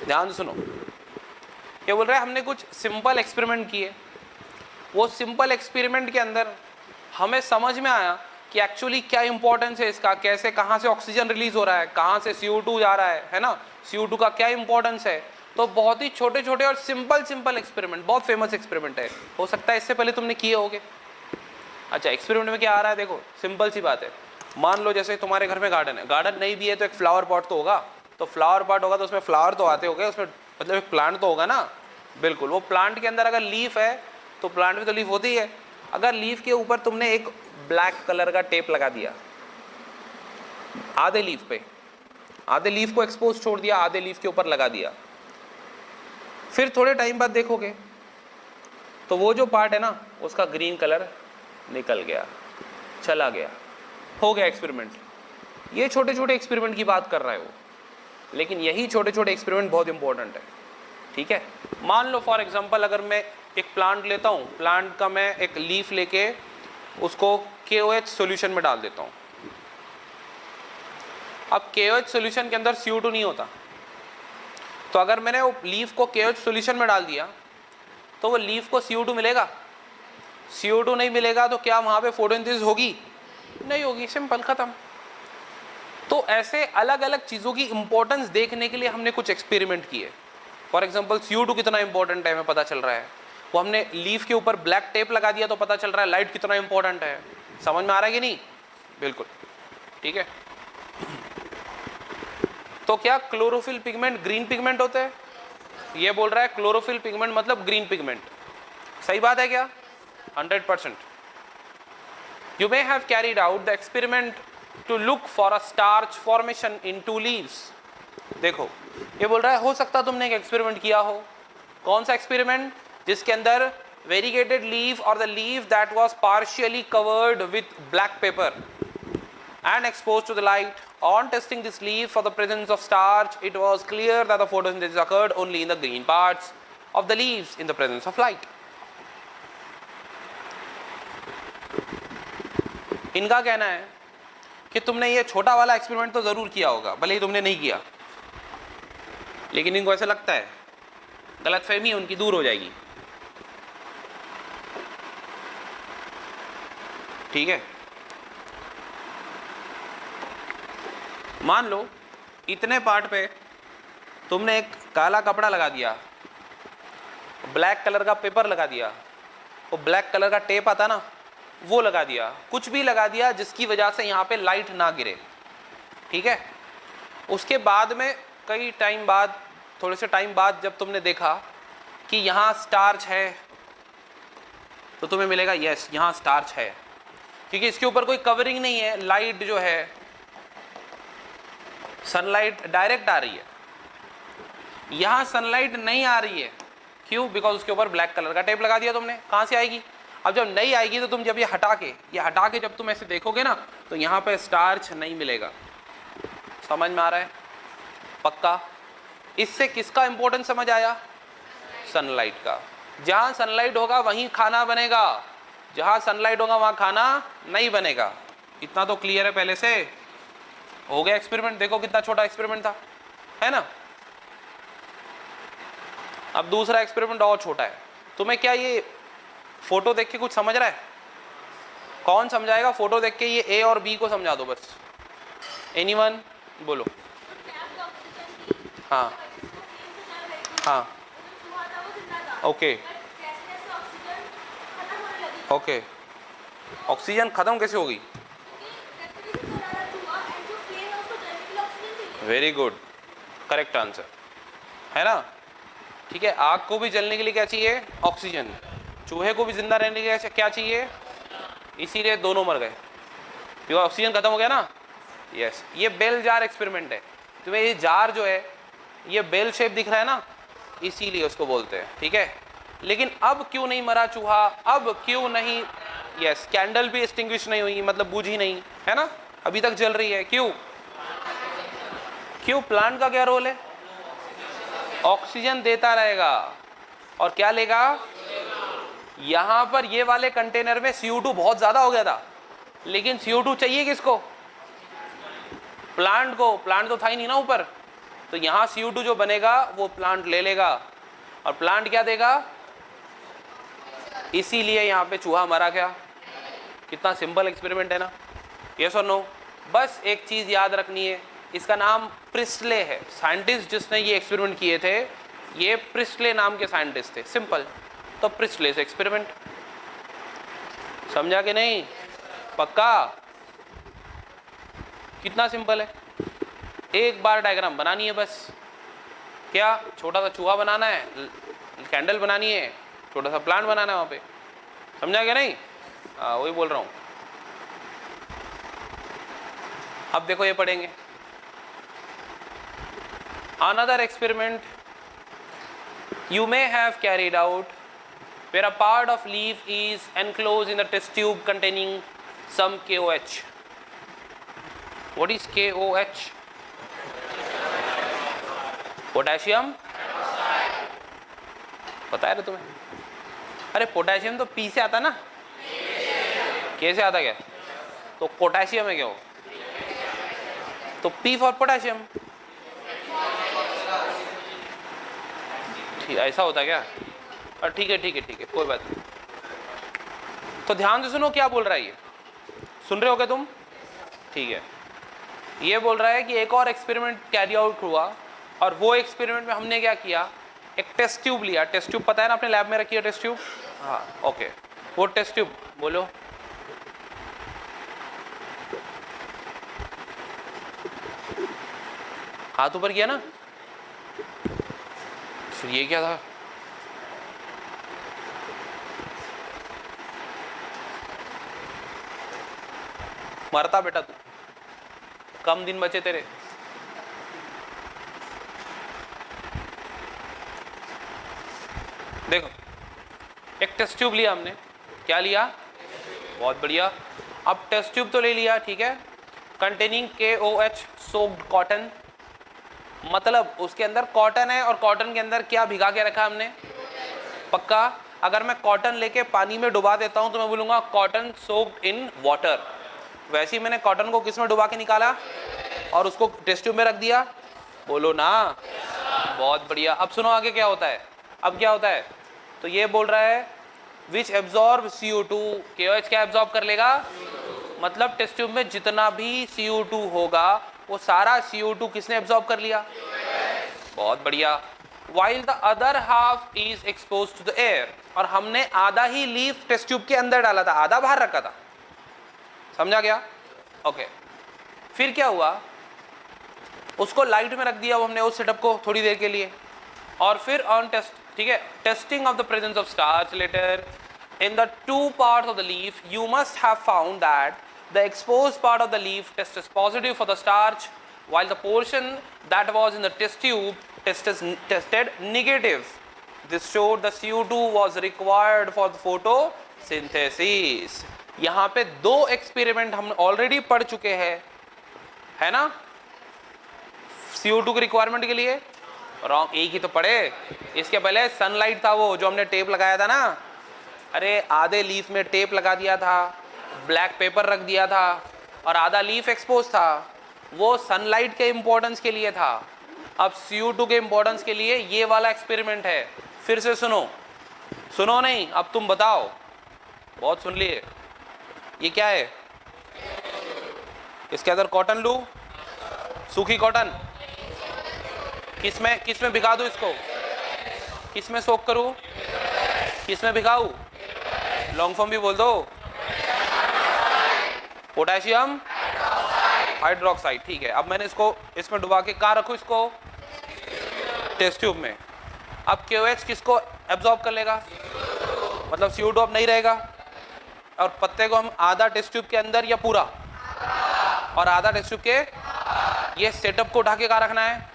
[SPEAKER 1] ध्यान से सुनो. ये बोल रहा है हमने कुछ simple experiment किए. वो सिंपल एक्सपेरिमेंट के अंदर हमें समझ में आया कि एक्चुअली क्या इंपॉर्टेंस है इसका, कैसे कहाँ से ऑक्सीजन रिलीज हो रहा है, कहाँ से CO2 जा रहा है ना, CO2 का क्या इंपॉर्टेंस है. तो बहुत ही छोटे छोटे और सिंपल एक्सपेरिमेंट, बहुत फेमस एक्सपेरिमेंट है. हो सकता है इससे पहले तुमने किए होगे. अच्छा, एक्सपेरिमेंट में क्या आ रहा है देखो, सिंपल सी बात है. मान लो जैसे तुम्हारे घर में गार्डन है, गार्डन नहीं भी है तो एक फ्लावर पॉट तो होगा. तो फ्लावर पॉट होगा तो उसमें फ्लावर तो आते होंगे, उसमें मतलब एक प्लांट तो होगा ना. बिल्कुल. वो प्लांट के अंदर अगर लीफ है तो प्लांट में तो लीफ होती है. अगर लीफ के ऊपर तुमने एक ब्लैक कलर का टेप लगा दिया आधे लीफ पे, आधे लीफ को एक्सपोज छोड़ दिया, आधे लीफ के ऊपर लगा दिया, फिर थोड़े टाइम बाद देखोगे तो वो जो पार्ट है ना उसका ग्रीन कलर निकल गया, चला गया. हो गया एक्सपेरिमेंट. ये छोटे छोटे एक्सपेरिमेंट की बात कर रहा है वो, लेकिन यही छोटे छोटे एक्सपेरिमेंट बहुत इंपॉर्टेंट है. ठीक है. मान लो फॉर एग्जांपल अगर मैं एक प्लांट लेता हूँ, प्लांट का मैं एक लीफ लेके उसको KOH सॉल्यूशन में डाल देता हूँ. अब KOH सॉल्यूशन के अंदर CO2 नहीं होता, तो अगर मैंने वो लीफ को KOH सॉल्यूशन में डाल दिया तो वो लीफ को CO2 मिलेगा? CO2 नहीं मिलेगा तो क्या वहाँ पे फोटोसिंथेसिस होगी? नहीं होगी. सिंपल, खत्म. तो ऐसे अलग अलग चीज़ों की इंपॉर्टेंस देखने के लिए हमने कुछ एक्सपेरिमेंट किए. फॉर एग्जाम्पल CO2 कितना इंपॉर्टेंट है हमें पता चल रहा है. वो हमने लीफ के ऊपर ब्लैक टेप लगा दिया तो पता चल रहा है लाइट कितना इंपॉर्टेंट है. समझ में आ रहा है कि नहीं? बिल्कुल. ठीक है. तो क्या क्लोरोफिल पिगमेंट ग्रीन पिगमेंट होते हैं? ये बोल रहा है क्लोरोफिल पिगमेंट मतलब ग्रीन पिगमेंट. सही बात है क्या? 100%. You may have carried out the experiment to look for a starch formation in 2 leaves. देखो ये बोल रहा है हो सकता तुमने एक एक्सपेरिमेंट किया हो. कौन सा एक्सपेरिमेंट? जिसके अंदर variegated leaf or the leaf that was partially covered with black paper and exposed to the light. On testing this leaf for the presence of starch, it was clear that the photosynthesis occurred only in the green parts of the leaves in the presence of light. इनका कहना है कि तुमने ये छोटा वाला experiment तो जरूर किया होगा, भले ही तुमने नहीं किया, लेकिन इनको ऐसा लगता है, गलतफहमी उनकी दूर हो जाएगी. ठीक है, मान लो इतने पार्ट पे तुमने एक काला कपड़ा लगा दिया, ब्लैक कलर का पेपर लगा दिया, वो ब्लैक कलर का टेप आता ना वो लगा दिया, कुछ भी लगा दिया जिसकी वजह से यहाँ पे लाइट ना गिरे. ठीक है, उसके बाद में कई टाइम बाद, थोड़े से टाइम बाद जब तुमने देखा कि यहाँ स्टार्च है, तो तुम्हें मिलेगा यस यहाँ स्टार्च है, क्योंकि इसके ऊपर कोई कवरिंग नहीं है. लाइट जो है, सनलाइट डायरेक्ट आ रही है, यहाँ सनलाइट नहीं आ रही है. क्यों? बिकॉज उसके ऊपर ब्लैक कलर का टेप लगा दिया तुमने. कहाँ से आएगी? अब जब नहीं आएगी तो तुम जब ये हटा के जब तुम ऐसे देखोगे ना तो यहाँ पे स्टार्च नहीं मिलेगा. समझ में आ रहा है? पक्का? इससे किसका इंपॉर्टेंस समझ आया? सनलाइट का. जहाँ सनलाइट होगा वहीं खाना बनेगा, जहाँ सनलाइट होगा वहाँ खाना नहीं बनेगा. इतना तो क्लियर है पहले से. हो गया एक्सपेरिमेंट. देखो कितना छोटा एक्सपेरिमेंट था, है ना. अब दूसरा एक्सपेरिमेंट और छोटा है. तुम्हें क्या ये फोटो देख के कुछ समझ रहा है? कौन समझाएगा? फोटो देख के ये ए और बी को समझा दो बस. एनीवन? बोलो. हाँ हाँ ओके ओके. ऑक्सीजन खत्म कैसे होगी? वेरी गुड, करेक्ट आंसर, है ना. ठीक है, आग को भी जलने के लिए क्या चाहिए? ऑक्सीजन. चूहे को भी जिंदा रहने के लिए क्या चाहिए? इसीलिए दोनों मर गए, क्योंकि ऑक्सीजन खत्म हो गया ना. यस, ये बेल जार एक्सपेरिमेंट है. तुम्हें ये जार जो है ये बेल शेप दिख रहा है ना, इसीलिए उसको बोलते हैं. ठीक है, लेकिन अब क्यों नहीं मरा चूहा? अब क्यों नहीं? यस, कैंडल भी एक्सटिंग्विश नहीं हुई, मतलब बुझी नहीं, है ना, अभी तक जल रही है. क्यों? क्यों? प्लांट का क्या रोल है? ऑक्सीजन देता रहेगा और क्या लेगा? यहां पर ये वाले कंटेनर में CO2 बहुत ज्यादा हो गया था, लेकिन CO2 चाहिए किसको? प्लांट को. प्लांट तो था ही नहीं ना ऊपर, तो यहां CO2 जो बनेगा वो प्लांट ले लेगा, और प्लांट क्या देगा? इसीलिए यहां पे चूहा मरा. क्या? कितना सिंपल एक्सपेरिमेंट है ना. यस और नो? बस एक चीज याद रखनी है, इसका नाम प्रिस्टले है. साइंटिस्ट जिसने ये एक्सपेरिमेंट किए थे ये प्रिस्टले नाम के साइंटिस्ट थे. सिंपल. तो प्रिस्टले से एक्सपेरिमेंट. समझा कि नहीं? पक्का? कितना सिंपल है. एक बार डायग्राम बनानी है बस. क्या? छोटा सा चूहा बनाना है, कैंडल बनानी है, छोटा सा प्लांट बनाना है वहां पे. समझा कि नहीं? हाँ, वही बोल रहा हूं. अब देखो ये पढ़ेंगे. Another experiment you may have carried out where a part of leaf is enclosed in a test tube containing some KOH. What is KOH? Potassium. पता है ना तुम्हें? अरे पोटेशियम तो पी से आता ना, के से आता क्या? तो पोटेशियम है क्या वो? तो पी फॉर पोटेशियम. ठीक, ऐसा होता क्या? और ठीक है ठीक है ठीक है, कोई बात नहीं. तो ध्यान से सुनो क्या बोल रहा है ये. सुन रहे हो क्या तुम? ठीक है, ये बोल रहा है कि एक और एक्सपेरिमेंट कैरी आउट हुआ, और वो एक्सपेरिमेंट में हमने क्या किया? एक टेस्ट ट्यूब लिया. टेस्ट ट्यूब पता है ना, अपने लैब में रखी है टेस्ट ट्यूब. हाँ ओके. वो टेस्ट ट्यूब बोलो. हाथ ऊपर किया ना. फिर ये क्या था? मरता बेटा तू, कम दिन बचे तेरे। देखो एक टेस्ट ट्यूब लिया हमने, क्या लिया, बहुत बढ़िया। अब टेस्ट ट्यूब तो ले लिया, ठीक है, कंटेनिंग KOH सोक्ड कॉटन, मतलब उसके अंदर कॉटन है और कॉटन के अंदर क्या भिगा के रखा हमने, पक्का। अगर मैं कॉटन लेके पानी में डुबा देता हूं तो मैं बोलूंगा कॉटन सोक्ड इन वाटर। वैसे ही मैंने कॉटन को किस में डुबा के निकाला और उसको टेस्ट ट्यूब में रख दिया, बोलो ना, बहुत बढ़िया। अब सुनो आगे क्या होता है, अब क्या होता है, तो ये बोल रहा है विच एब्जॉर्ब CO2, KOH क्या एब्जॉर्ब कर लेगा, मतलब टेस्ट ट्यूब में जितना भी CO2 होगा वो सारा CO2 किसने एब्जॉर्ब कर लिया, बहुत बढ़िया। while the other half is exposed to the air, और हमने आधा ही लीफ टेस्ट ट्यूब के अंदर डाला था, आधा बाहर रखा था, समझा गया, ओके। फिर क्या हुआ, उसको लाइट में रख दिया वो हमने उस सेटअप को थोड़ी देर के लिए, और फिर ऑन टेस्ट, ठीक है, testing of the presence of starch later in the two parts of the leaf, you must have found that the exposed part of the leaf tested positive for the starch, while the portion that was in the test tube tested negative. This showed the CO2 was required for the photosynthesis. यहाँ पे दो experiment हम already पढ़ चुके हैं, है ना, CO2 की रिक्वायरमेंट के लिए, रॉन्ग, एक ही तो पढ़े। इसके पहले सनलाइट था वो जो हमने टेप लगाया था ना, अरे आधे लीफ में टेप लगा दिया था, ब्लैक पेपर रख दिया था और आधा लीफ एक्सपोज था, वो सनलाइट के इम्पोर्टेंस के लिए था। अब CO2 के इम्पोर्टेंस के लिए ये वाला एक्सपेरिमेंट है। फिर से सुनो, सुनो नहीं, अब तुम बताओ, बहुत सुन लिए, ये क्या है, इसके अंदर कॉटन लूं, सूखी कॉटन, किसमें भिगा दूं इसको, किसमें सोक करूं, किसमें भिगाऊं, लॉन्ग फॉर्म भी बोल दो, पोटेशियम हाइड्रोक्साइड, ठीक है। अब मैंने इसको इसमें डुबा के कहाँ रखूं, इसको टेस्ट ट्यूब में। अब KOH किसको एब्जॉर्ब कर लेगा, मतलब CO2 अब नहीं रहेगा, और पत्ते को हम आधा टेस्ट ट्यूब के अंदर या पूरा, और आधा टेस्ट ट्यूब के, ये सेटअप को उठा के कहाँ रखना है,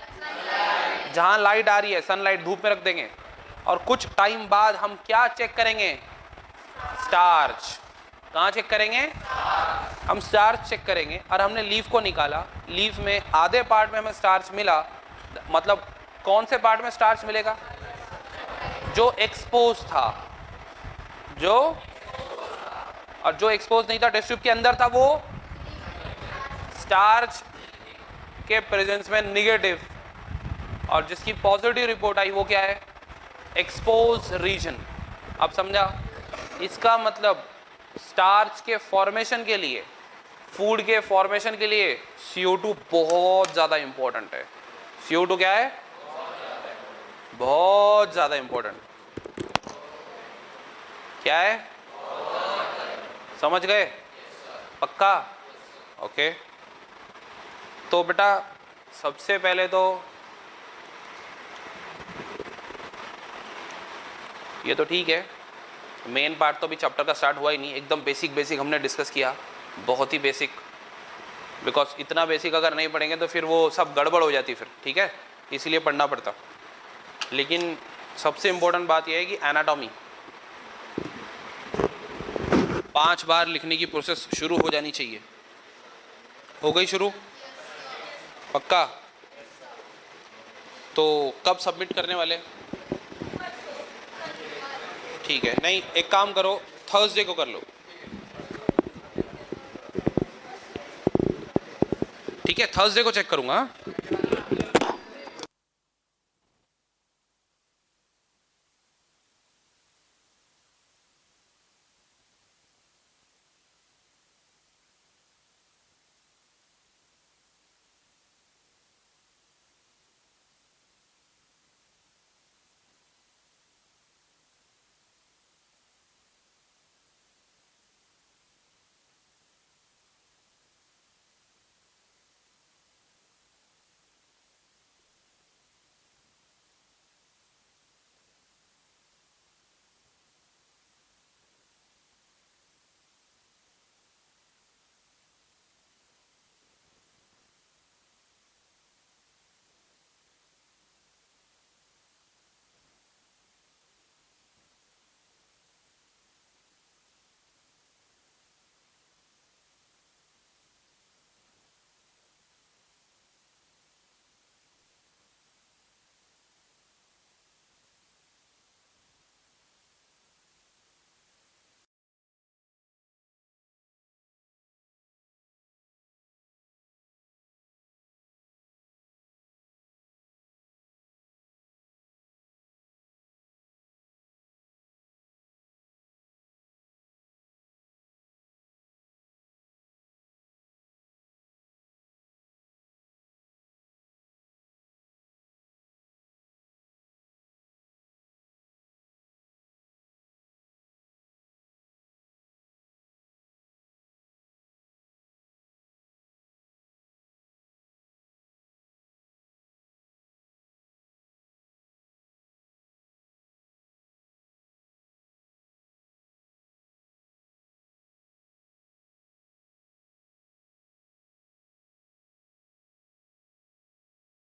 [SPEAKER 1] जहां लाइट आ रही है, सनलाइट, धूप में रख देंगे। और कुछ टाइम बाद हम क्या चेक करेंगे, स्टार्च, कहाँ चेक करेंगे, हम स्टार्च चेक करेंगे। और हमने लीफ को निकाला, लीफ में आधे पार्ट में हमें स्टार्च मिला, मतलब कौन से पार्ट में स्टार्च मिलेगा, जो एक्सपोज था, जो, और जो एक्सपोज नहीं था टेस्ट ट्यूब के अंदर था वो स्टार्च के प्रेजेंस में निगेटिव, और जिसकी पॉजिटिव रिपोर्ट आई वो क्या है, एक्सपोज रीजन। अब समझा, इसका मतलब स्टार्च के फॉर्मेशन के लिए, फूड के फॉर्मेशन के लिए CO2 बहुत ज़्यादा इंपॉर्टेंट है। CO2 क्या है, बहुत ज़्यादा इंपॉर्टेंट, क्या है, समझ गए, पक्का, ओके। तो बेटा सबसे पहले तो ये तो ठीक है, मेन पार्ट तो अभी चैप्टर का स्टार्ट हुआ ही नहीं, एकदम बेसिक हमने डिस्कस किया, बहुत ही बेसिक, बिकॉज इतना बेसिक अगर नहीं पढ़ेंगे तो फिर वो सब गड़बड़ हो जाती फिर, ठीक है, इसीलिए पढ़ना पड़ता। लेकिन सबसे इम्पोर्टेंट बात यह है कि एनाटॉमी 5 बार लिखने की प्रोसेस शुरू हो जानी चाहिए। हो गई शुरू, पक्का। तो कब सबमिट करने वाले, ठीक है, नहीं एक काम करो, थर्सडे को कर लो, ठीक है, थर्सडे को चेक करूंगा।